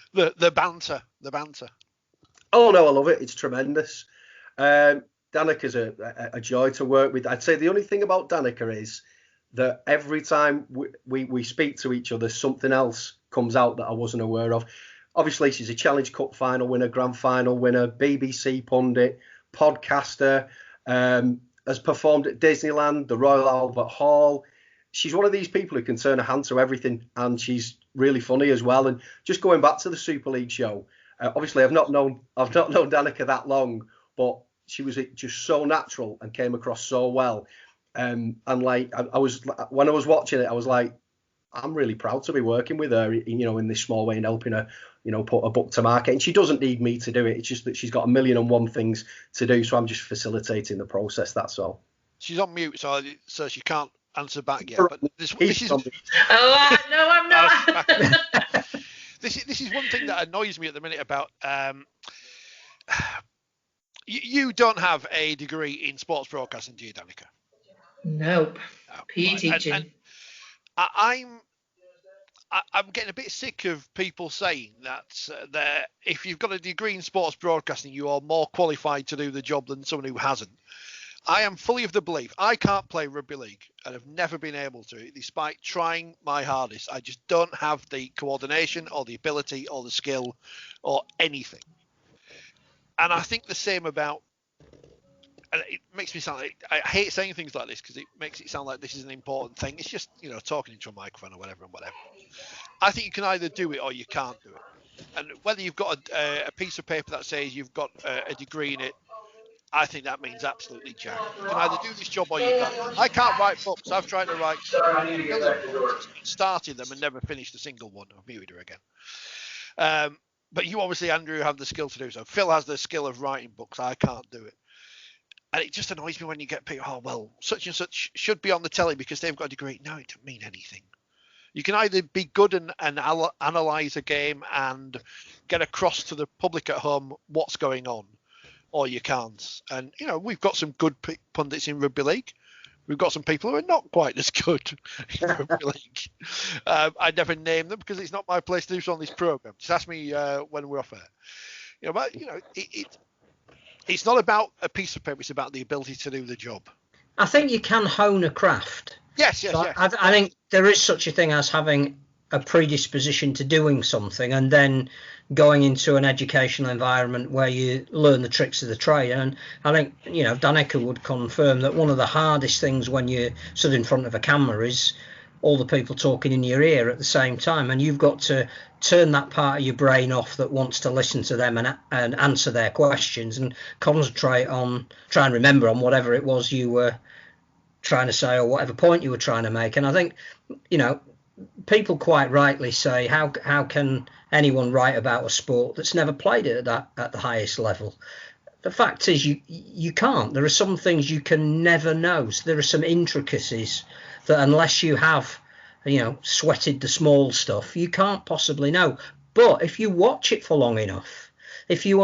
banter. Oh no, I love it. It's tremendous. Danika's a joy to work with. I'd say the only thing about Danika is that every time we speak to each other, something else comes out that I wasn't aware of. Obviously, she's a Challenge Cup final winner, grand final winner, BBC pundit, podcaster, has performed at Disneyland, the Royal Albert Hall. She's one of these people who can turn her hand to everything, and she's really funny as well. And just going back to the Super League show, obviously I've not known Danika that long, but she was just so natural and came across so well. And like I was when I was watching it, I was like, I'm really proud to be working with her, in this small way and helping her, put a book to market. And she doesn't need me to do it. It's just that she's got a million and one things to do. So I'm just facilitating the process. That's all. She's on mute, so she can't answer back yet. But this is. No, I'm not. This is one thing that annoys me at the minute about. You don't have a degree in sports broadcasting, do you, Danika? Nope. PE teaching. And I'm getting a bit sick of people saying that if you've got a degree in sports broadcasting, you are more qualified to do the job than someone who hasn't. I am fully of the belief I can't play rugby league and have never been able to, despite trying my hardest. I just don't have the coordination or the ability or the skill or anything. And I think the same about, and it makes me sound like, I hate saying things like this because it makes it sound like this is an important thing. It's just, talking into a microphone or whatever. I think you can either do it or you can't do it. And whether you've got a piece of paper that says you've got a degree in it, I think that means absolutely jack. You can either do this job or you can't. I can't write books. I've tried to write books, started them and never finished a single one. I've muted her again. But you obviously, Andrew, have the skill to do so. Phil has the skill of writing books. I can't do it. And it just annoys me when you get people, oh, well, such and such should be on the telly because they've got a degree. No, it doesn't mean anything. You can either be good and analyse a game and get across to the public at home what's going on, or you can't. And, we've got some good pundits in Rugby League. We've got some people who are not quite as good in Rugby League. I never name them because it's not my place to do so on this programme. Just ask me when we're off air. But, it's not about a piece of paper. It's about the ability to do the job. I think you can hone a craft. Yes. So I think there is such a thing as having a predisposition to doing something and then going into an educational environment where you learn the tricks of the trade. And I think, Danika would confirm that one of the hardest things when you're stood in front of a camera is all the people talking in your ear at the same time. And you've got to turn that part of your brain off that wants to listen to them and answer their questions and concentrate on, try and remember on whatever it was you were trying to say or whatever point you were trying to make. And I think, people quite rightly say, how can anyone write about a sport that's never played it at the highest level? The fact is you can't. There are some things you can never know. So there are some intricacies that unless you have, sweated the small stuff, you can't possibly know. But if you watch it for long enough, if you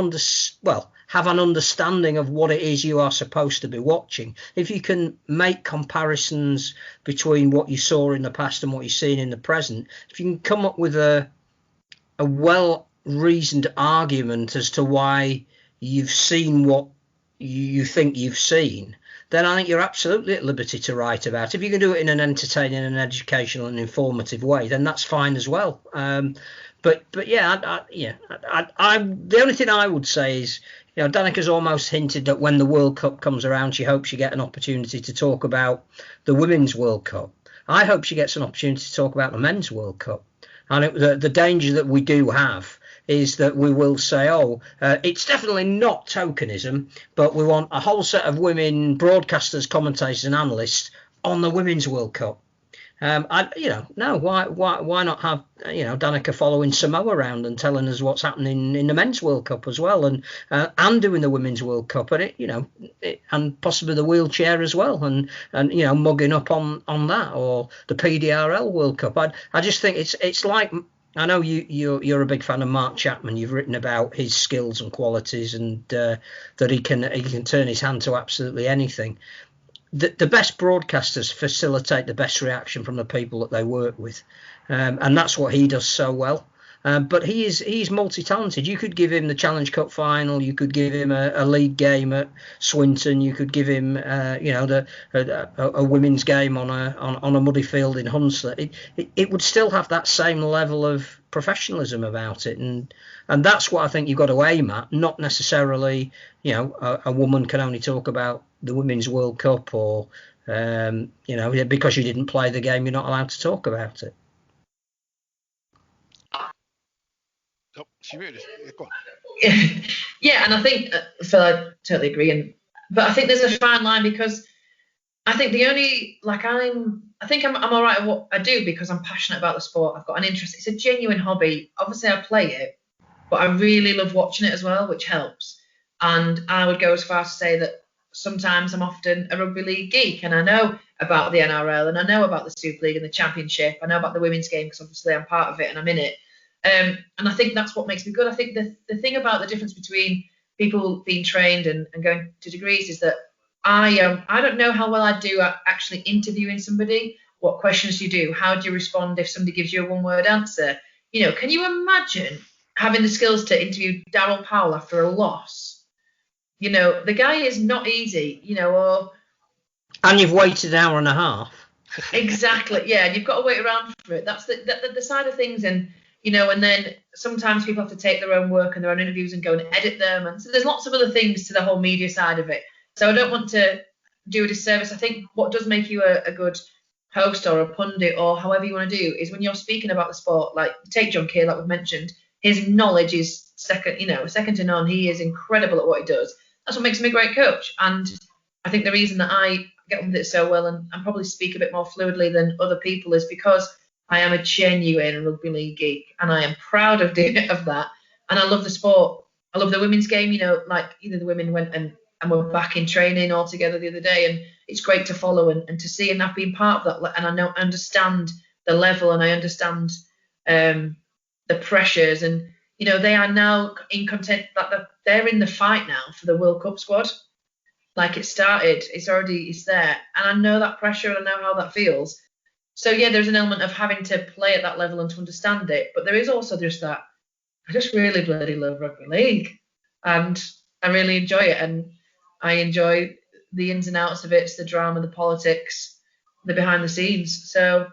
have an understanding of what it is you are supposed to be watching, if you can make comparisons between what you saw in the past and what you're seeing in the present, if you can come up with a well-reasoned argument as to why you've seen what you think you've seen, then I think you're absolutely at liberty to write about it. If you can do it in an entertaining and educational and informative way, then that's fine as well. But yeah, the only thing I would say is, Danika's almost hinted that when the World Cup comes around, she hopes she get an opportunity to talk about the Women's World Cup. I hope she gets an opportunity to talk about the Men's World Cup. And the danger that we do have is that we will say, it's definitely not tokenism, but we want a whole set of women broadcasters, commentators and analysts on the Women's World Cup. No, why not have, Danika following Samoa around and telling us what's happening in the Men's World Cup as well, and doing the Women's World Cup, and and possibly the wheelchair as well, and mugging up on that, or the PDRL World Cup. I just think it's like, I know you're a big fan of Mark Chapman. You've written about his skills and qualities, and that he can turn his hand to absolutely anything. The best broadcasters facilitate the best reaction from the people that they work with, and that's what he does so well. But he's multi-talented. You could give him the Challenge Cup final. You could give him a league game at Swinton. You could give him, a women's game on a muddy field in Hunslet. It would still have that same level of professionalism about it, and that's what I think you've got to aim at. Not necessarily, a woman can only talk about the Women's World Cup, or because you didn't play the game, you're not allowed to talk about it. Oh, she muted us. Yeah, go on. Yeah, and I think, Phil, I totally agree. But I think there's a fine line, because I think I think I'm all right at what I do because I'm passionate about the sport. I've got an interest. It's a genuine hobby. Obviously, I play it, but I really love watching it as well, which helps. And I would go as far as to say that sometimes I'm often a rugby league geek, and I know about the NRL, and I know about the Super League and the Championship. I know about the women's game because obviously I'm part of it and I'm in it. And I think that's what makes me good. I think the thing about the difference between people being trained and going to degrees is that I don't know how well I do at actually interviewing somebody. What questions do you do? How do you respond if somebody gives you a one-word answer? Can you imagine having the skills to interview Darryl Powell after a loss? The guy is not easy. And you've waited an hour and a half. Exactly. Yeah, and you've got to wait around for it. That's the side of things, and then sometimes people have to take their own work and their own interviews and go and edit them, and so there's lots of other things to the whole media side of it. So I don't want to do a disservice. I think what does make you a good host or a pundit or however you want to do is when you're speaking about the sport, like take John Keir, like we've mentioned, his knowledge is second to none. He is incredible at what he does. That's what makes him a great coach. And I think the reason that I get on with it so well and probably speak a bbit more fluidly than other people is because I am a genuine rugby league geek and I am proud of that. And I love the sport. I love the women's game. The women went and we're back in training all together the other day, and it's great to follow and to see, and I've been part of that, and I understand the level, and I understand the pressures, and they are now in content that they're in the fight now for the World Cup squad. Like it started, it's there, and I know that pressure, and I know how that feels. So yeah, there's an element of having to play at that level and to understand it, but there is also just that I just really bloody love rugby league, and I really enjoy it, and I enjoy the ins and outs of it, it's the drama, the politics, the behind the scenes. So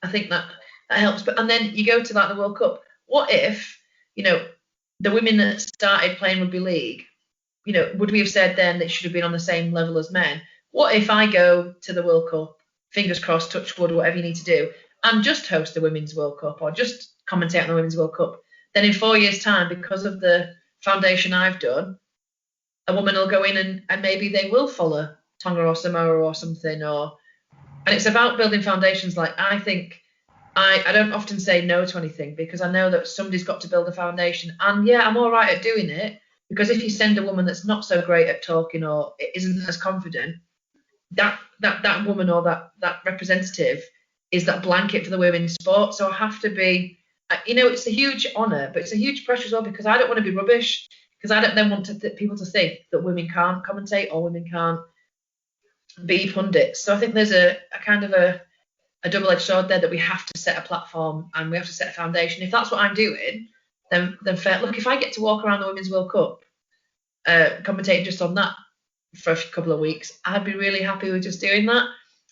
I think that helps. But and then you go to the World Cup. What if, the women that started playing rugby league, would we have said then that it should have been on the same level as men? What if I go to the World Cup, fingers crossed, touch wood, whatever you need to do, and just host the Women's World Cup or just commentate on the Women's World Cup? Then in 4 years' time, because of the foundation I've done, a woman will go in and maybe they will follow Tonga or Samoa or something. And it's about building foundations. Like I think I don't often say no to anything because I know that somebody's got to build a foundation. And yeah, I'm all right at doing it because if you send a woman that's not so great at talking or isn't as confident, that woman or that representative is that blanket for the women's sport. So I have to be, it's a huge honour, but it's a huge pressure as well because I don't want to be rubbish. Because I don't then want people to think that women can't commentate or women can't be pundits. So I think there's a kind of a double-edged sword there that we have to set a platform and we have to set a foundation. If that's what I'm doing, then fair. Look, if I get to walk around the Women's World Cup, commentating just on that for a couple of weeks, I'd be really happy with just doing that.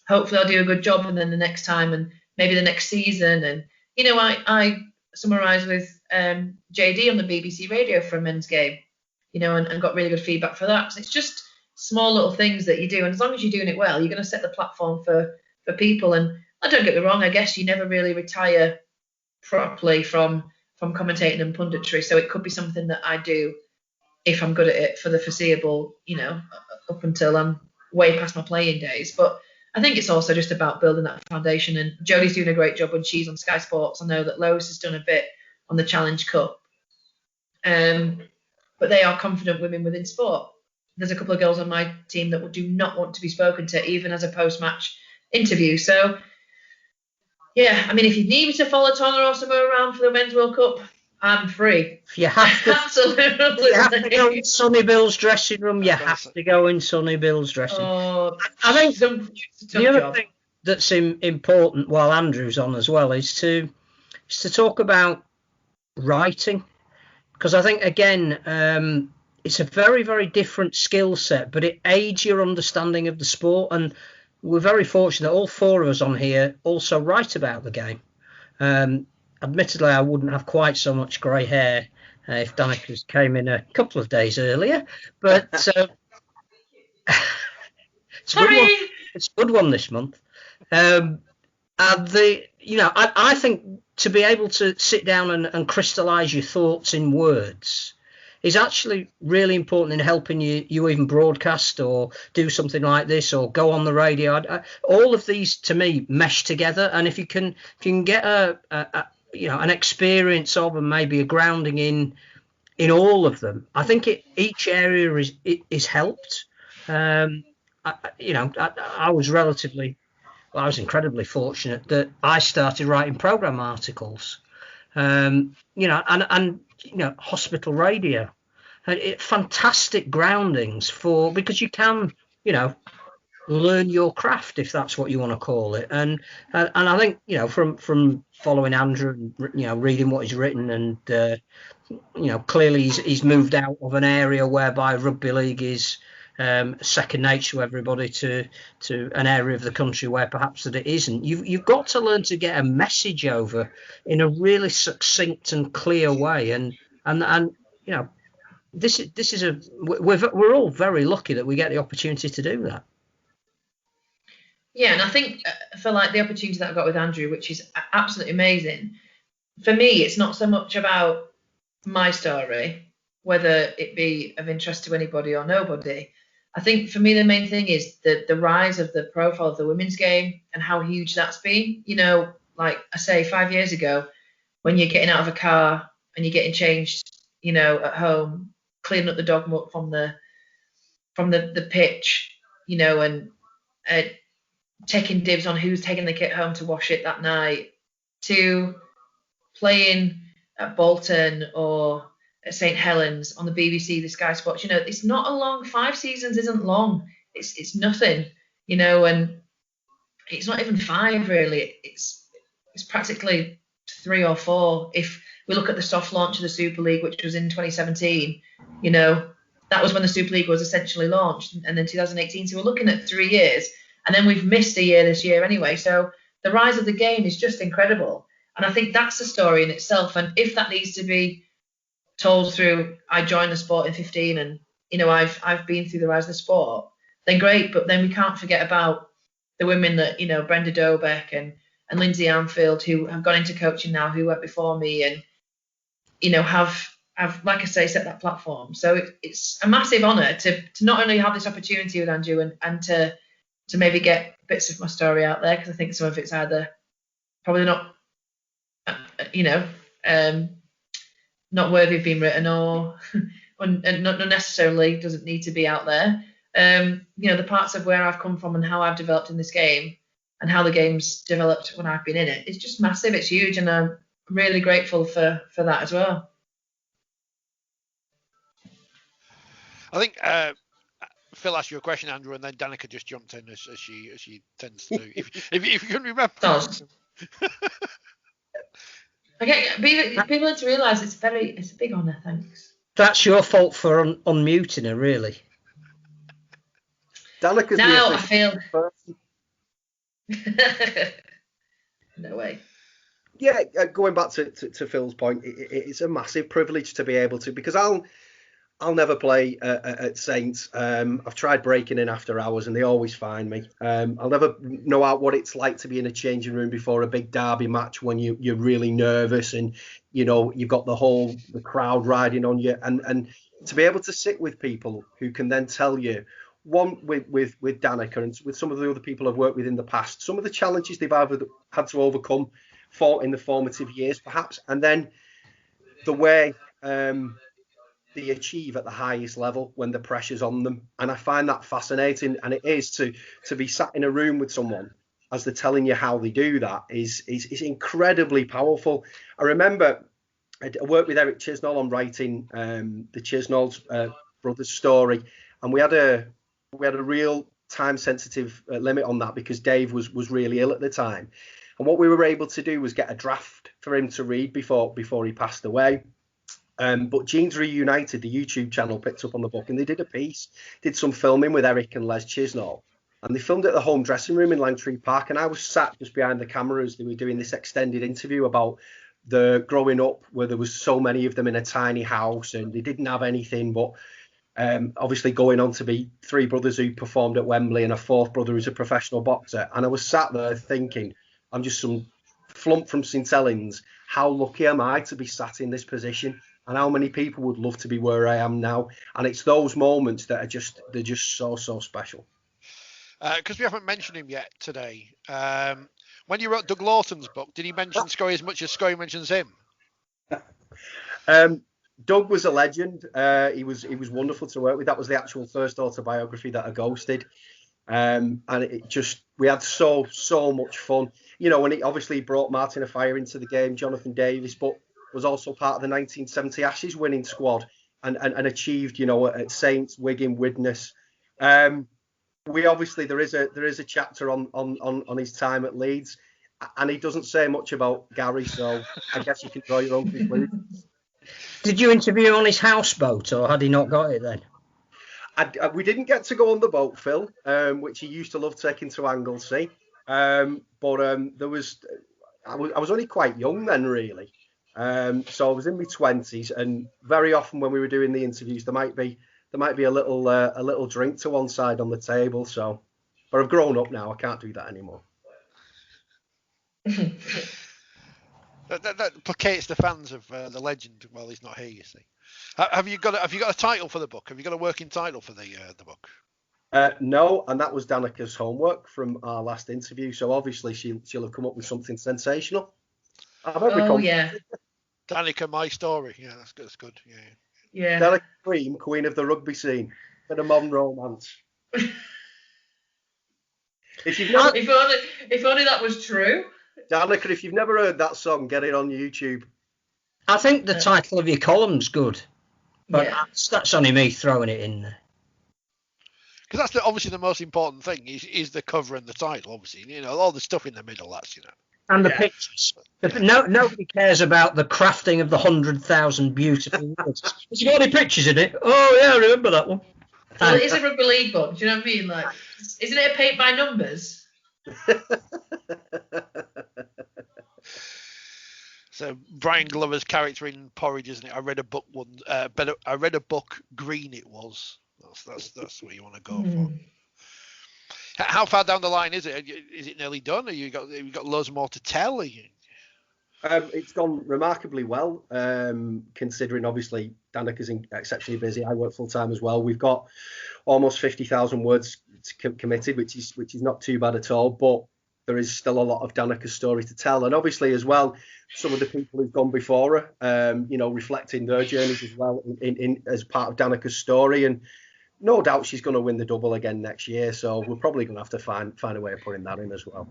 Hopefully I'll do a good job, and then the next time and maybe the next season. And I summarise with JD on the BBC radio for a men's game, and got really good feedback for that. So it's just small little things that you do, and as long as you're doing it well, you're going to set the platform for people. And don't get me wrong, I guess you never really retire properly from commentating and punditry, so it could be something that I do if I'm good at it for the foreseeable, up until I'm way past my playing days. But I think it's also just about building that foundation, and Jodie's doing a great job when she's on Sky Sports. I know that Lois has done a bit on the Challenge Cup, but they are confident women within sport. There's a couple of girls on my team that do not want to be spoken to, even as a post-match interview. So, yeah, I mean, if you need me to follow Tonga or Samoa around for the Men's World Cup, I'm free. If you have to, Absolutely. You have to go in Sonny Bill's dressing room. You have to go in Sonny Bill's dressing room. I think the other thing that's important while Andrew's on as well is to talk about writing, because I think again it's a very, very different skill set, but it aids your understanding of the sport. And we're very fortunate that all four of us on here also write about the game. Admittedly, I wouldn't have quite so much grey hair if Danika came in a couple of days earlier, but it's a good one this month. And I think to be able to sit down and crystallise your thoughts in words is actually really important in helping you even broadcast or do something like this or go on the radio. All of these to me mesh together, and if you can get an experience of and maybe a grounding in all of them, I think each area is helped. I was incredibly fortunate that I started writing program articles, and hospital radio, fantastic groundings because you can, learn your craft, if that's what you want to call it. And I think, from following Andrew and, reading what he's written, and, clearly he's moved out of an area whereby rugby league is second nature to everybody to an area of the country where perhaps that it isn't. You've got to learn to get a message over in a really succinct and clear way, and this is we're all very lucky that we get the opportunity to do that. Yeah, and I think for the opportunity that I got with Andrew, which is absolutely amazing, for me it's not so much about my story, whether it be of interest to anybody or nobody. I think for me the main thing is the rise of the profile of the women's game and how huge that's been. Like I say, 5 years ago, when you're getting out of a car and you're getting changed, at home, cleaning up the dog muck from the pitch, and taking dibs on who's taking the kit home to wash it that night, to playing at Bolton or at St Helens on the BBC, the Sky Sports. It's not a long 5 seasons. Isn't long. It's nothing. And it's not even 5 really. It's practically 3 or 4. If we look at the soft launch of the Super League, which was in 2017, that was when the Super League was essentially launched, and then 2018. So we're looking at 3 years, and then we've missed a year this year anyway. So the rise of the game is just incredible, and I think that's a story in itself. And if that needs to be told through, I joined the sport in 15, and I've been through the rise of the sport, then great. But then we can't forget about the women that Brenda Dobeck and Lindsay Anfield, who have gone into coaching now, who went before me, and have like I say, set that platform. So it's a massive honour to not only have this opportunity with Andrew and to maybe get bits of my story out there, because I think some of it's either probably not not worthy of being written, or and not necessarily doesn't need to be out there. The parts of where I've come from and how I've developed in this game and how the game's developed when I've been in it, it's just massive. It's huge, and I'm really grateful for that as well. I think Phil asked you a question, Andrew, and then Danika just jumped in as she tends to do. If you can remember. Okay, people need to realise it's a big honour. Thanks. That's your fault for unmuting her, really. Danika's now I feel. No way. Yeah, going back to Phil's point, it's a massive privilege to be able to, because I'll never play at Saints. I've tried breaking in after hours and they always find me. I'll never know what it's like to be in a changing room before a big derby match when you're really nervous and you've got the crowd riding on you, and to be able to sit with people who can then tell you, one with Danika and with some of the other people I've worked with in the past, some of the challenges they've either had to overcome in the formative years perhaps, and then the way they achieve at the highest level when the pressure's on them. And I find that fascinating, and it is to be sat in a room with someone as they're telling you how they do that is incredibly powerful. I remember I worked with Eric Chisnall on writing the Chisnall's brothers story, and we had a real time sensitive limit on that because Dave was really ill at the time. And what we were able to do was get a draft for him to read before he passed away. But Genes Reunited, the YouTube channel, picked up on the book, and they did some filming with Eric and Les Chisnall, and they filmed at the home dressing room in Langtree Park, and I was sat just behind the camera as they were doing this extended interview about the growing up where there was so many of them in a tiny house and they didn't have anything, but obviously going on to be 3 brothers who performed at Wembley and a 4th brother who's a professional boxer. And I was sat there thinking, I'm just some flump from St Helens. How lucky am I to be sat in this position? and how many people would love to be where I am now. And it's those moments that they're just so special. Because we haven't mentioned him yet today. When you wrote Doug Lawton's book, did he mention Scoey as much as Scoey mentions him? Doug was a legend. He was wonderful to work with. That was the actual first autobiography that I ghosted. And we had so much fun. You know, when he obviously brought Martin Afire into the game, Jonathan Davis, but was also part of the 1970 Ashes winning squad and achieved, you know, at Saints, Wigan, Widnes. We obviously there is a chapter on his time at Leeds, and he doesn't say much about Gary, so I guess you can draw your own conclusions. Did you interview him on his houseboat, or had he not got it then? We didn't get to go on the boat, Phil, which he used to love taking to Anglesey. But there was, I was only quite young then, really. So I was in my 20s, and very often when we were doing the interviews, there might be a little drink to one side on the table. So, but I've grown up now. I can't do that anymore. That placates the fans of the legend while he's not here. You see, have you got a title for the book? Have you got a working title for the book? No, and that was Danika's homework from our last interview. So obviously she'll have come up with something sensational. Yeah. Danika, my story. Yeah, that's good. Yeah. Danika Priim, queen of the rugby scene, bit of modern romance. If only that was true. Danika, if you've never heard that song, get it on YouTube. I think the title of your column's good, but Yeah. that's only me throwing it in there. Because that's obviously the most important thing is the cover and the title. Obviously, you know, all the stuff in the middle. That's, you know. And the pictures. Nobody cares about the crafting of the 100,000 beautiful words. Has it got any pictures in it? Oh yeah, I remember that one. Well, it is a rugby league book. Do you know what I mean? Like, isn't it a paint by numbers? So Brian Glover's character in Porridge, isn't it? I read a book once. I read a book. Green it was. That's what you want to go for. How far down the line is it? Is it nearly done? Have you got loads more to tell? It's gone remarkably well, considering obviously Danika's exceptionally busy. I work full time as well. We've got almost 50,000 words committed, which is not too bad at all. But there is still a lot of Danika's story to tell, and obviously as well, some of the people who've gone before her, you know, reflecting their journeys as well in as part of Danika's story. And no doubt she's going to win the double again next year, so we're probably going to have to find a way of putting that in as well.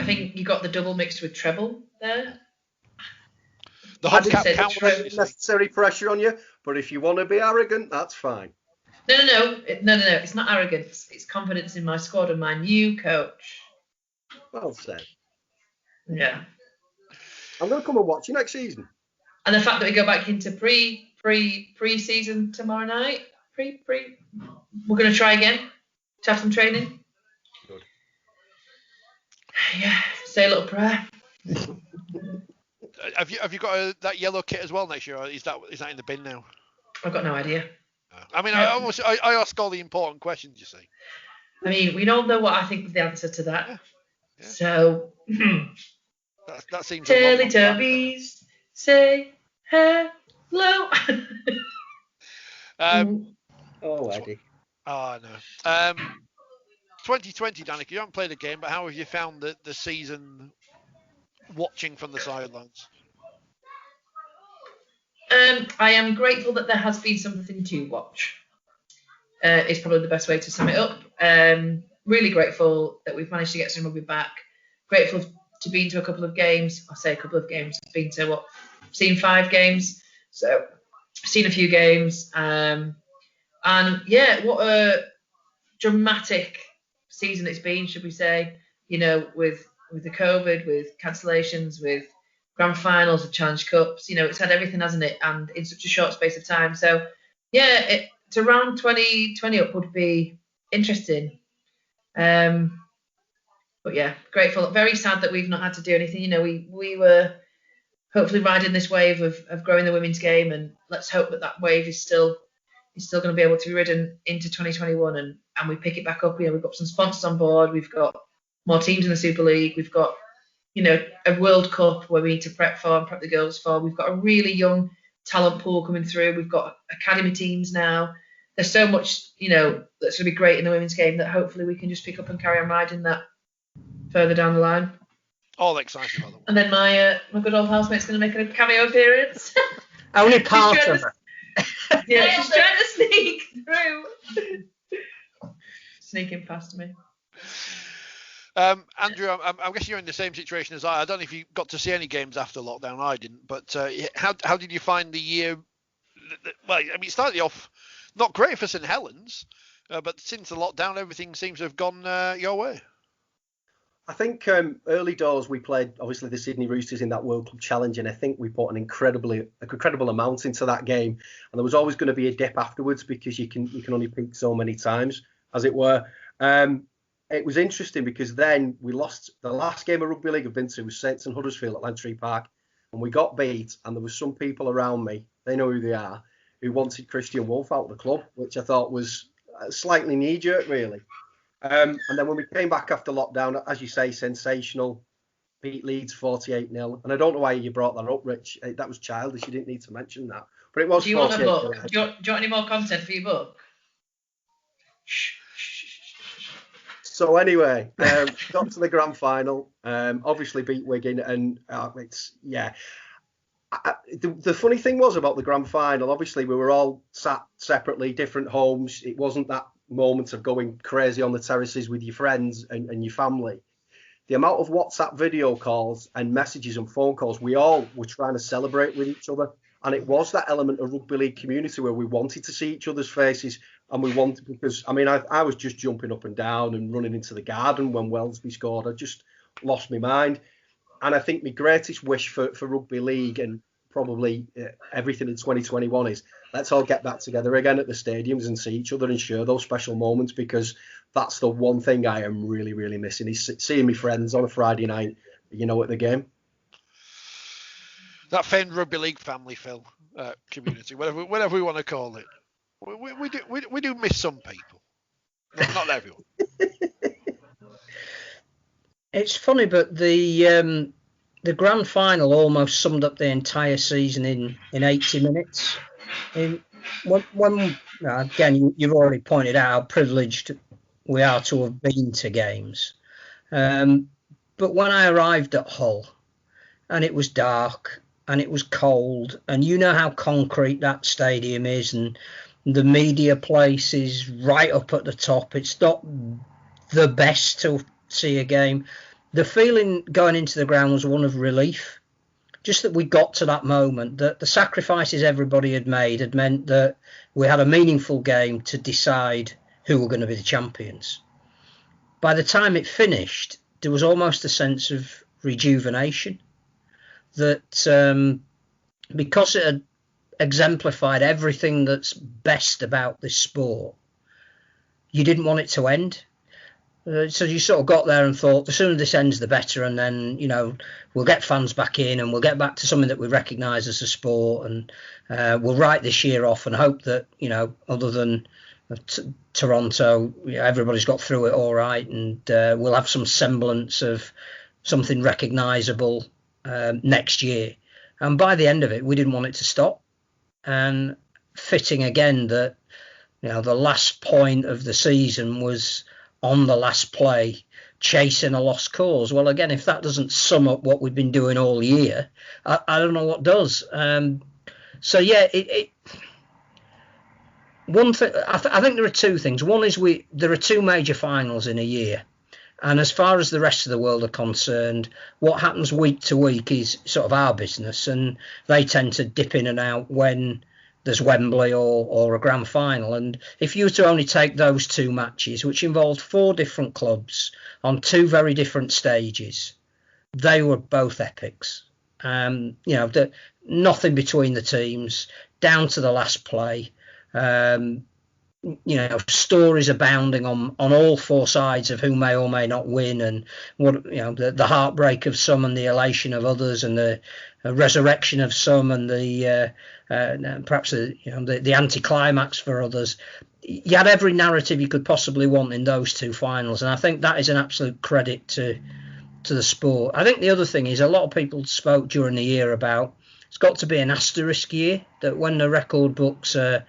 I think you got the double mixed with treble there. The I didn't hubcap put unnecessary pressure on you, but if you want to be arrogant, that's fine. No. It's not arrogance. It's confidence in my squad and my new coach. Well said. Yeah. I'm going to come and watch you next season. And the fact that we go back into pre-season tomorrow night. We're going to try again to have some training. Good. Yeah. Say a little prayer. Have you got that yellow kit as well next year, or is that in the bin now? I've got no idea. I mean, I ask all the important questions, you see. I mean, we all know what I think is the answer to that. Yeah. So, that seems. Teletubbies, say hello. Oh, Eddie. Oh no. 2020, Danika, you haven't played a game, but how have you found the season watching from the sidelines? I am grateful that there has been something to watch. It's probably the best way to sum it up. Really grateful that we've managed to get some rugby back. Grateful to be to a couple of games. I say a couple of games. I've been to seen 5 games. So seen a few games. And yeah, what a dramatic season it's been, should we say? You know, with the COVID, with cancellations, with grand finals, with Challenge Cups. You know, it's had everything, hasn't it? And in such a short space of time. So yeah, to round 2020 up would be interesting. But yeah, grateful. Very sad that we've not had to do anything. You know, we were hopefully riding this wave of growing the women's game, and let's hope that wave is still going to be able to be ridden into 2021, and we pick it back up. You know, we've got some sponsors on board. We've got more teams in the Super League. We've got, you know, a World Cup where we need to prep the girls for. We've got a really young, talent pool coming through. We've got academy teams now. There's so much, that's going to be great in the women's game that hopefully we can just pick up and carry on riding that further down the line. All excited about that. And then my good old housemate's going to make a cameo appearance. Only part of it. Yeah, she's trying to sneak through. Sneaking past me. Andrew, I'm guessing you're in the same situation as I. I don't know if you got to see any games after lockdown. I didn't. But how did you find the year? Well, I mean, it started off not great for St Helens, but since the lockdown, everything seems to have gone your way. I think early doors we played obviously the Sydney Roosters in that World Club Challenge, and I think we put an incredible amount into that game. And there was always going to be a dip afterwards because you can only peak so many times, as it were. It was interesting because then we lost the last game of Rugby League I've been to was Saints and Huddersfield at Langtree Park, and we got beat. And there was some people around me, they know who they are, who wanted Christian Wolf out of the club, which I thought was slightly knee-jerk, really. And then when we came back after lockdown, as you say, sensational, beat Leeds 48-0. And I don't know why you brought that up, Rich. That was childish. You didn't need to mention that. But it was. Do you want a book? Do you want any more content for your book? So anyway, got to the grand final. Obviously beat Wigan, and the funny thing was about the grand final. Obviously, we were all sat separately, different homes. It wasn't that moment of going crazy on the terraces with your friends and your family. The amount of WhatsApp video calls and messages and phone calls, we all were trying to celebrate with each other. And it was that element of rugby league community where we wanted to see each other's faces, and we wanted, because I mean, I was just jumping up and down and running into the garden when Wellesby scored. I just lost my mind. And I think my greatest wish for rugby league and probably everything in 2021 is let's all get back together again at the stadiums and see each other and share those special moments, because that's the one thing I am really, really missing, is seeing my friends on a Friday night, at the game. That famed rugby league family, Phil, community, whatever we want to call it. We do miss some people, not everyone. It's funny, but the grand final almost summed up the entire season in 80 minutes. Again, you've already pointed out how privileged we are to have been to games. But when I arrived at Hull, and it was dark, and it was cold, and you know how concrete that stadium is, and the media place is right up at the top. It's not the best to see a game. The feeling going into the ground was one of relief, just that we got to that moment, that the sacrifices everybody had made had meant that we had a meaningful game to decide who were going to be the champions. By the time it finished, there was almost a sense of rejuvenation, that because it had exemplified everything that's best about this sport, you didn't want it to end. So you sort of got there and thought, the sooner this ends, the better. And then, we'll get fans back in and we'll get back to something that we recognise as a sport. And we'll write this year off and hope that, other than Toronto, everybody's got through it all right. And we'll have some semblance of something recognisable next year. And by the end of it, we didn't want it to stop. And fitting again that, the last point of the season was on the last play, chasing a lost cause. Well, again, if that doesn't sum up what we've been doing all year, I don't know what does. One thing, I think there are two things. One is there are two major finals in a year. And as far as the rest of the world are concerned, what happens week to week is sort of our business. And they tend to dip in and out when there's Wembley or a grand final. And if you were to only take those two matches, which involved 4 different clubs on 2 very different stages, they were both epics. Nothing between the teams, down to the last play. Stories abounding on all 4 sides of who may or may not win, and what the heartbreak of some and the elation of others, and the resurrection of some and the perhaps the anticlimax for others. You had every narrative you could possibly want in those 2 finals, and I think that is an absolute credit to the sport. I think the other thing is a lot of people spoke during the year about it's got to be an asterisk year, that when the record books are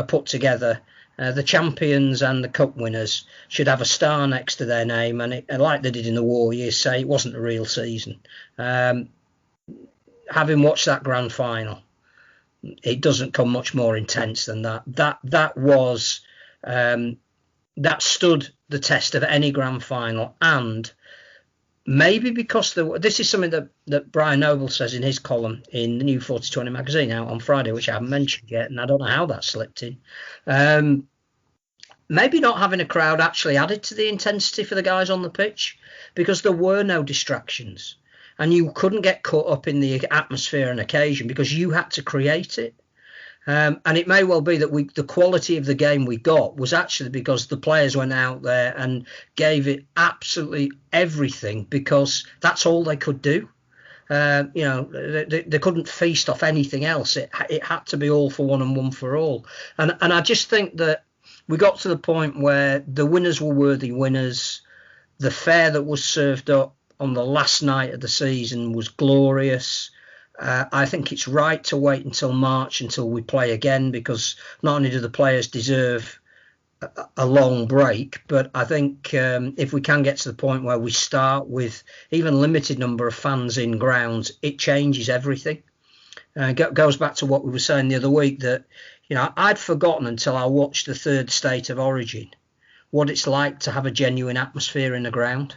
put together, the champions and the cup winners should have a star next to their name, and like they did in the war years, say it wasn't a real season. Having watched that grand final, it doesn't come much more intense than that. That was that stood the test of any grand final, and maybe because this is something that Brian Noble says in his column in the new 4020 magazine out on Friday, which I haven't mentioned yet, and I don't know how that slipped in. Maybe not having a crowd actually added to the intensity for the guys on the pitch, because there were no distractions, and you couldn't get caught up in the atmosphere and occasion because you had to create it. And it may well be that the quality of the game we got was actually because the players went out there and gave it absolutely everything, because that's all they could do. They couldn't feast off anything else. It had to be all for one and one for all. And I just think that we got to the point where the winners were worthy winners. The fare that was served up on the last night of the season was glorious. I think it's right to wait until March until we play again, because not only do the players deserve a long break, but I think if we can get to the point where we start with even limited number of fans in grounds, it changes everything. Goes back to what we were saying the other week, that I'd forgotten until I watched the third state of origin what it's like to have a genuine atmosphere in the ground.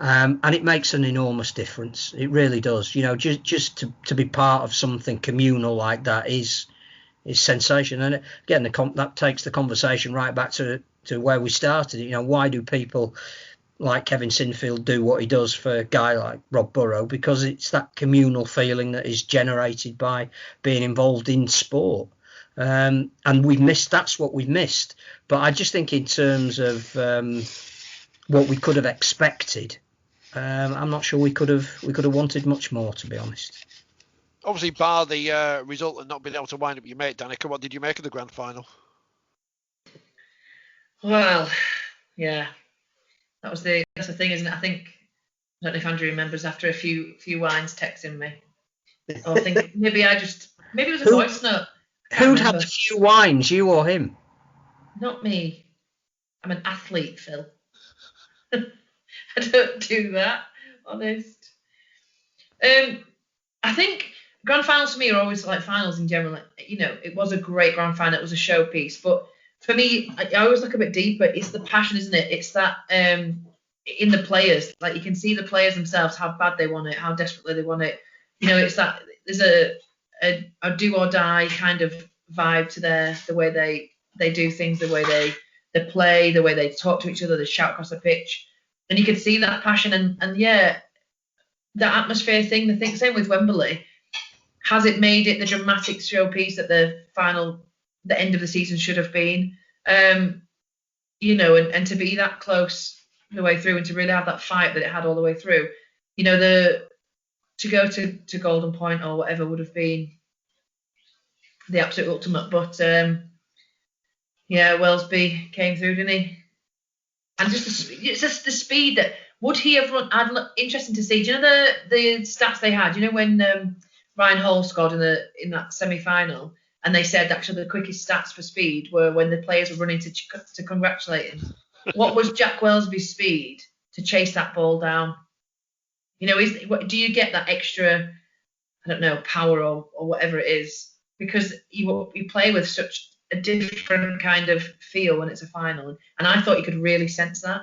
And it makes an enormous difference. It really does. Just to be part of something communal like that is sensational. And again, that takes the conversation right back to where we started. Why do people like Kevin Sinfield do what he does for a guy like Rob Burrow? Because it's that communal feeling that is generated by being involved in sport. And that's what we've missed. But I just think in terms of what we could have expected, I'm not sure we could have wanted much more, to be honest. Obviously, bar the result and not being able to wind up your mate, Danika, what did you make of the grand final? Well, yeah, that's the thing, isn't it? I don't know if Andrew remembers, after a few wines texting me. I think maybe it was a voice note. Who'd had a few wines, you or him? Not me. I'm an athlete, Phil. I don't do that, honest. I think grand finals for me are always like finals in general. It was a great grand final. It was a showpiece. But for me, I always look a bit deeper. It's the passion, isn't it? It's that in the players. Like, you can see the players themselves, how bad they want it, how desperately they want it. It's that there's a do or die kind of vibe to the way they do things, the way they play, the way they talk to each other, they shout across the pitch. And you can see that passion, and yeah, that atmosphere thing. The same with Wembley. Has it made it the dramatic showpiece that the end of the season should have been? And to be that close the way through, and to really have that fight that it had all the way through. To go to Golden Point or whatever would have been the absolute ultimate. But Wellesby came through, didn't he? And it's just the speed that would he have run? Interesting to see. Do you know the stats they had? When Ryan Hall scored in that semi-final, and they said actually the quickest stats for speed were when the players were running to congratulate him. What was Jack Wellesby's speed to chase that ball down? Do you get that extra, I don't know, power or whatever it is, because you play with such a different kind of feel when it's a final, and I thought you could really sense that.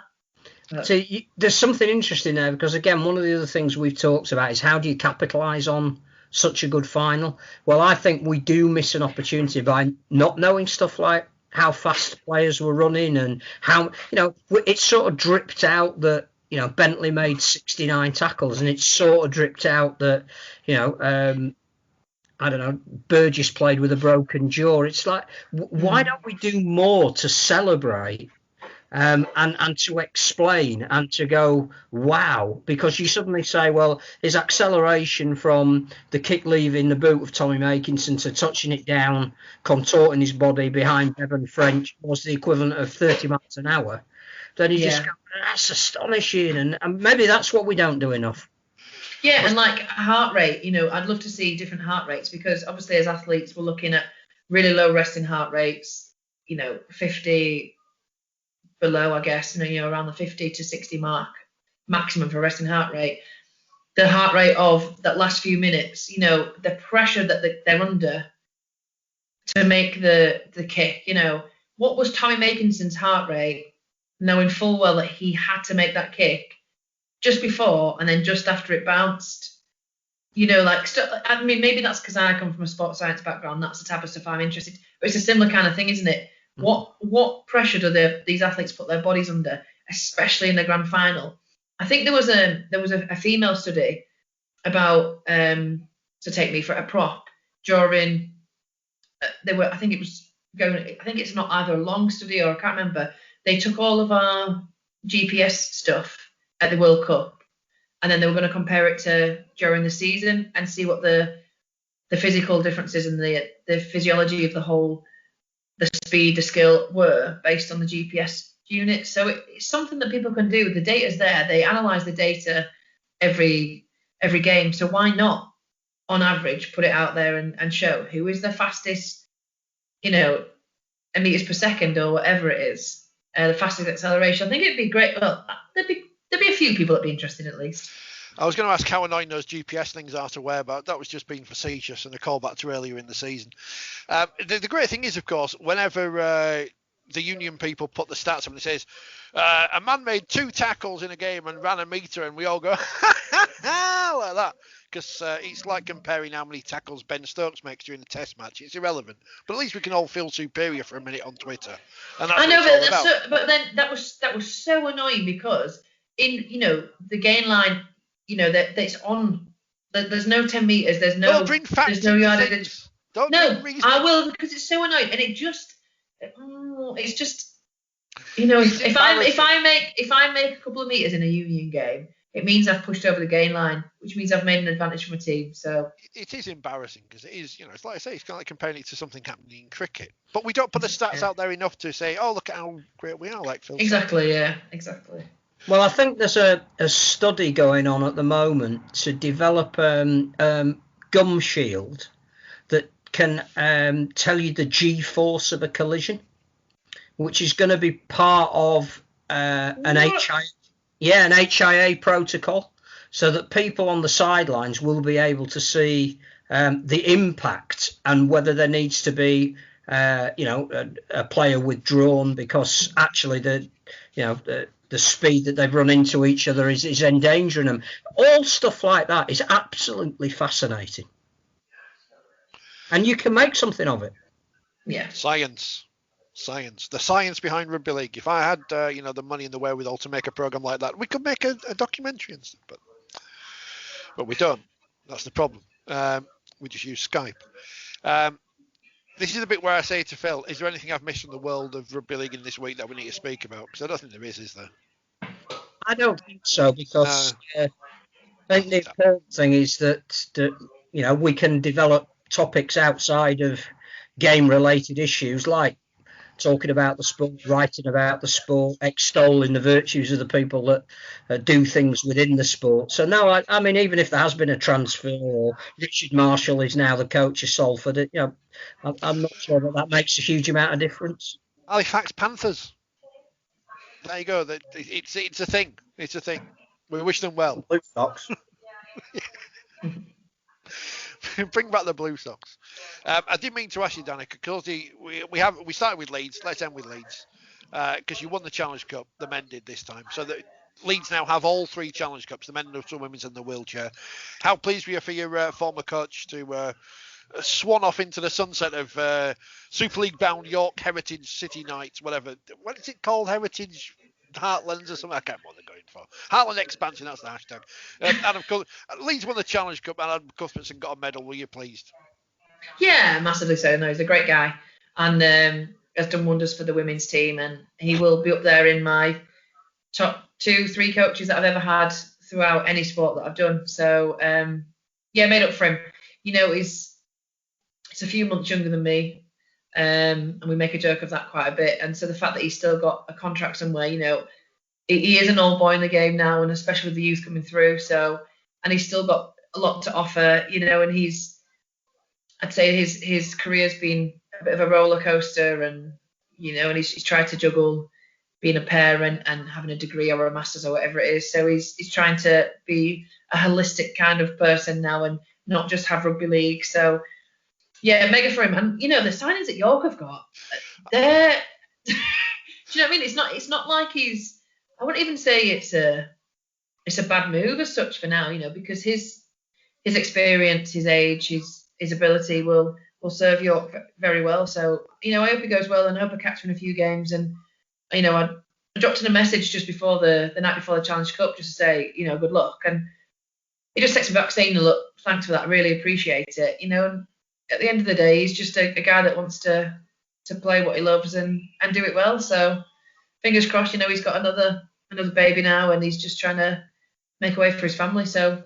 So there's something interesting there, because again, one of the other things we've talked about is how do you capitalise on such a good final? Well, I think we do miss an opportunity by not knowing stuff like how fast players were running, and how it sort of dripped out that Bentley made 69 tackles, and it sort of dripped out that I don't know, Burgess played with a broken jaw. It's like, why don't we do more to celebrate and to explain and to go, wow? Because you suddenly say, well, his acceleration from the kick leaving the boot of Tommy Makinson to touching it down, contorting his body behind Bevan French was the equivalent of 30 miles an hour. Then you just go, that's astonishing. And maybe that's what we don't do enough. Yeah, and like heart rate, I'd love to see different heart rates, because obviously as athletes we're looking at really low resting heart rates, 50 below, I guess, around the 50 to 60 mark maximum for resting heart rate. The heart rate of that last few minutes, the pressure that they're under to make the kick. What was Tommy Makinson's heart rate, knowing full well that he had to make that kick just before and then just after it bounced? I mean, maybe that's because I come from a sports science background. That's the type of stuff I'm interested in. But it's a similar kind of thing, isn't it? What pressure do these athletes put their bodies under, especially in the grand final? I think there was a female study about to take me for a prop during I think it's not either a long study or I can't remember. They took all of our GPS stuff at the World Cup, and then they were going to compare it to during the season and see what the physical differences and the physiology of the speed, the skill were based on the GPS unit. So it's something that people can do. The data's there. They analyze the data every game. So why not, on average, put it out there and show who is the fastest, meters per second or whatever it is, the fastest acceleration. I think it'd be great. Well, there'd be a few people that'd be interested at least. I was going to ask how annoying those GPS things are to wear, but that was just being facetious and a callback to earlier in the season. The great thing is, of course, whenever the union people put the stats up and it says a man made 2 tackles in a game and ran a meter, and we all go like that, because it's like comparing how many tackles Ben Stokes makes during a test match. It's irrelevant, but at least we can all feel superior for a minute on Twitter. And that's I know, but then that was so annoying, because in the gain line, that's on. There's no 10 meters. There's no. Don't bring facts. There's no yardage. No, I will, because it's so annoying, and it's just. If I make a couple of meters in a union game, it means I've pushed over the gain line, which means I've made an advantage for my team. So it is embarrassing, because it is, it's like I say, it's kind of like comparing it to something happening in cricket. But we don't put the stats out there enough to say, oh, look at how great we are, like Phil. Exactly, yeah, exactly. Well, I think there's a study going on at the moment to develop gum shield that can tell you the G-force of a collision, which is going to be part of an HIA protocol, so that people on the sidelines will be able to see the impact and whether there needs to be a player withdrawn because actually the speed that they've run into each other is endangering them. All stuff like that is absolutely fascinating, and you can make something of it. Yeah, science, the science behind Rugby League. If I had the money and the wherewithal to make a program like that, we could make a documentary and stuff, but we don't. That's the problem. We just use Skype. This is the bit where I say to Phil, is there anything I've missed from the world of Rugby League in this week that we need to speak about? Because I don't think there is there? I don't think so, because I think the important thing is that we can develop topics outside of game-related issues, like talking about the sport, writing about the sport, extolling the virtues of the people that do things within the sport. So no, I mean, even if there has been a transfer, or Richard Marshall is now the coach of Salford, I'm not sure that makes a huge amount of difference. Halifax Panthers. There you go. It's a thing. It's a thing. We wish them well. Blue Sox. Bring back the Blue Sox. I did mean to ask you, Danika, because we started with Leeds. Let's end with Leeds, because you won the Challenge Cup. The men did this time, so that Leeds now have all 3 Challenge Cups: the men, the women's, and the wheelchair. How pleased were you for your former coach to swan off into the sunset of Super League bound York Heritage City Knights, whatever? What is it called? Heritage Heartlands or something? I can't remember what they're going for. Heartland expansion, that's the hashtag. And of course, Leeds won the Challenge Cup, and Adam Cuthbertson got a medal. Were you pleased? Yeah, massively so. No, he's a great guy, and has done wonders for the women's team, and he will be up there in my top 2-3 coaches that I've ever had throughout any sport that I've done. So made up for him. He's a few months younger than me, and we make a joke of that quite a bit. And so the fact that he's still got a contract somewhere, he is an old boy in the game now, and especially with the youth coming through. So and he's still got a lot to offer, and I'd say his career's been a bit of a roller coaster, and and he's tried to juggle being a parent and having a degree or a master's or whatever it is. So he's trying to be a holistic kind of person now and not just have rugby league. So yeah, mega for him. And the signings that York have got, they're do you know what I mean? It's not like I wouldn't even say it's a bad move as such for now, because his experience, his age, his ability will serve York very well. So, I hope he goes well, and I hope I catch him in a few games. And, I dropped in a message just before the night before the Challenge Cup just to say, good luck. And he just texted me back saying, look, thanks for that. I really appreciate it. And at the end of the day, he's just a guy that wants to play what he loves and do it well. So fingers crossed, he's got another baby now, and he's just trying to make a way for his family. So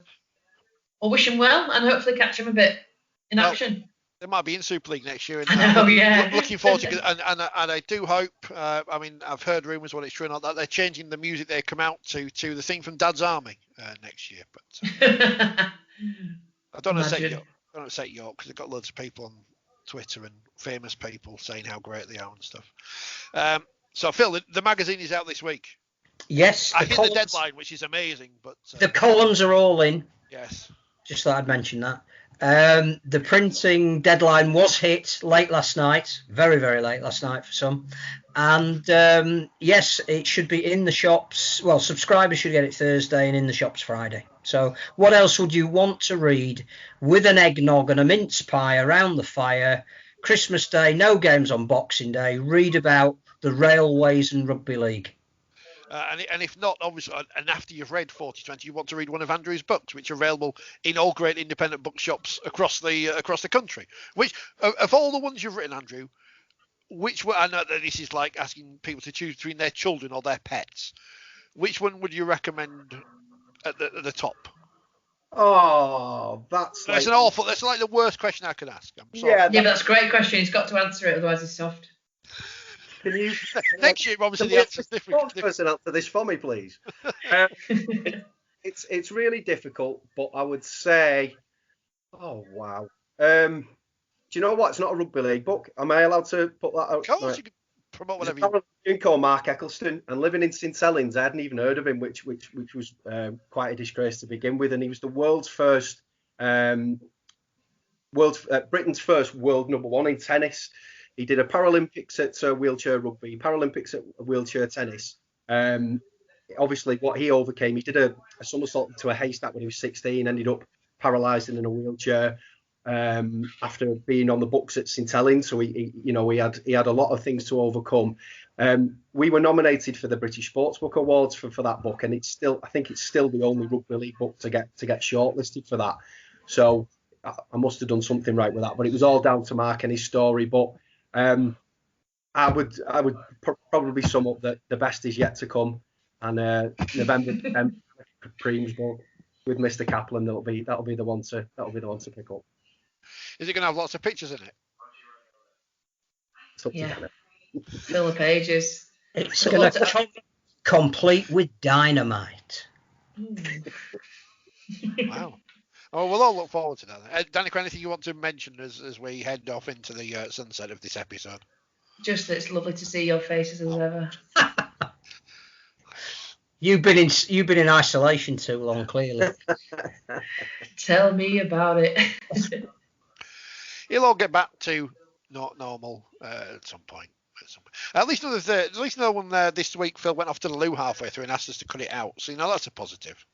I'll wish him well and hopefully catch him a bit in action. They might be in Super League next year. And, I know, yeah. Looking forward to it. And I do hope, I've heard rumours, whether it's true or not, that they're changing the music they come out to the thing from Dad's Army next year. But I don't want to say York because they've got loads of people on Twitter and famous people saying how great they are and stuff. So, Phil, the magazine is out this week. Yes. I hit the deadline, which is amazing. But the columns are all in. Yes. Just thought I'd mention that. The printing deadline was hit late last night, very, very late last night for some. And yes, it should be in the shops. Well, subscribers should get it Thursday and in the shops Friday. So what else would you want to read with an eggnog and a mince pie around the fire? Christmas Day, no games on Boxing Day. Read about the railways and rugby league. And if not, obviously, and after you've read 4020, you want to read one of Andrew's books, which are available in all great independent bookshops across the country. Which, of all the ones you've written, Andrew, which one? I know that this is like asking people to choose between their children or their pets. Which one would you recommend at the top? Oh, that's like the worst question I could ask. I'm sorry. Yeah, but that's a great question. He's got to answer it, otherwise he's soft. Can you next year, obviously, the answer's different. Person answer this for me, please. It's really difficult, but I would say, oh wow. Do you know what? It's not a rugby league book. Am I allowed to put that out? Of course, you can promote whatever you want. Called Mark Eccleston, and living in St Helens, I hadn't even heard of him, which was quite a disgrace to begin with. And he was the world's first, Britain's first world number one in tennis. He did a Paralympics at wheelchair rugby, Paralympics at wheelchair tennis. Obviously, what he overcame, he did a somersault to a haystack when he was 16, ended up paralysed and in a wheelchair after being on the books at St Helens. So he had a lot of things to overcome. We were nominated for the British Sportsbook Awards for that book, and I think it's still the only rugby league book to get shortlisted for that. So I must have done something right with that, but it was all down to Mark and his story. But I would probably sum up that the best is yet to come, and November Priim's book with Mr. Kaplan, that'll be the one to pick up. Is it going to have lots of pictures in it? Yeah, fill the pages. It's going to come complete with dynamite. Wow. Oh, we'll all look forward to that. Danika, anything you want to mention as we head off into the sunset of this episode? Just that it's lovely to see your faces as ever. You've been in isolation too long, clearly. Tell me about it. He'll all get back to not normal at some point. At least no one this week, Phil, went off to the loo halfway through and asked us to cut it out. So that's a positive.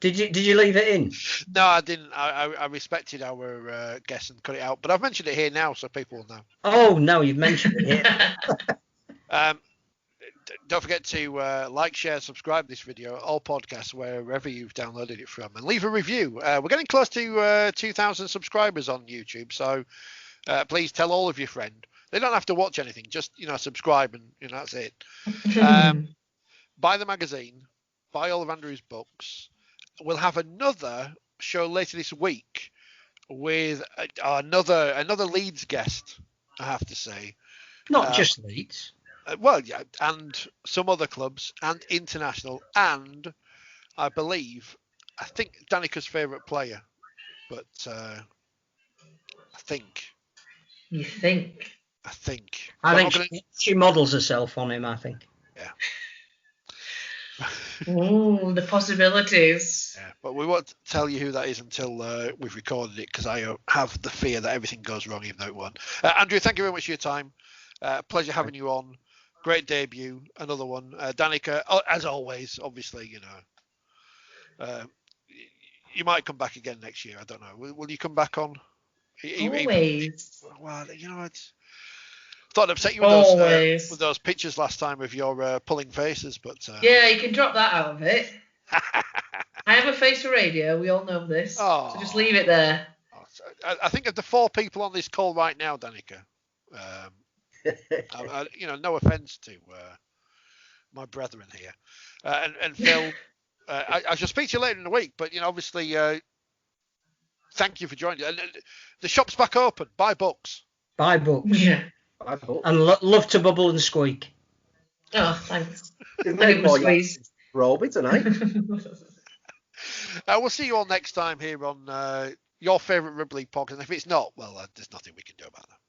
Did you leave it in? No, I didn't. I respected our guest and cut it out, but I've mentioned it here now, so people will know. Oh no, you've mentioned it here. Don't forget to like, share, subscribe this video, all podcasts, wherever you've downloaded it from, and leave a review. We're getting close to 2,000 subscribers on YouTube, so please tell all of your friends. They don't have to watch anything, just subscribe, and that's it. Buy the magazine, buy all of Andrew's books. We'll have another show later this week with another Leeds guest, I have to say. Not just Leeds. Well, yeah, and some other clubs and international, and I believe I think Danika's favourite player, but I think. You think? I think. I But think she models herself on him, I think. Yeah. Ooh, the possibilities. Yeah, but we won't tell you who that is until we've recorded it, because I have the fear that everything goes wrong, even though it won't. Andrew, thank you very much for your time. Pleasure having you on. Great debut, another one. Danika, as always, obviously, you know, you might come back again next year. I don't know. Will you come back on? Always. Well, you know, thought I'd upset you with those pictures last time of your pulling faces, but yeah, you can drop that out of it. I have a face for radio. We all know this, so just leave it there. I think of the 4 people on this call right now, Danika. You know, no offence to my brethren here, and Phil. I shall speak to you later in the week, but you know, obviously, thank you for joining. And the shop's back open. Buy books. Buy books. Yeah. Buy books. And love to bubble and squeak. Oh, thanks. Roby tonight. We'll see you all next time here on your favourite Rugby League podcast. And if it's not, well, there's nothing we can do about that.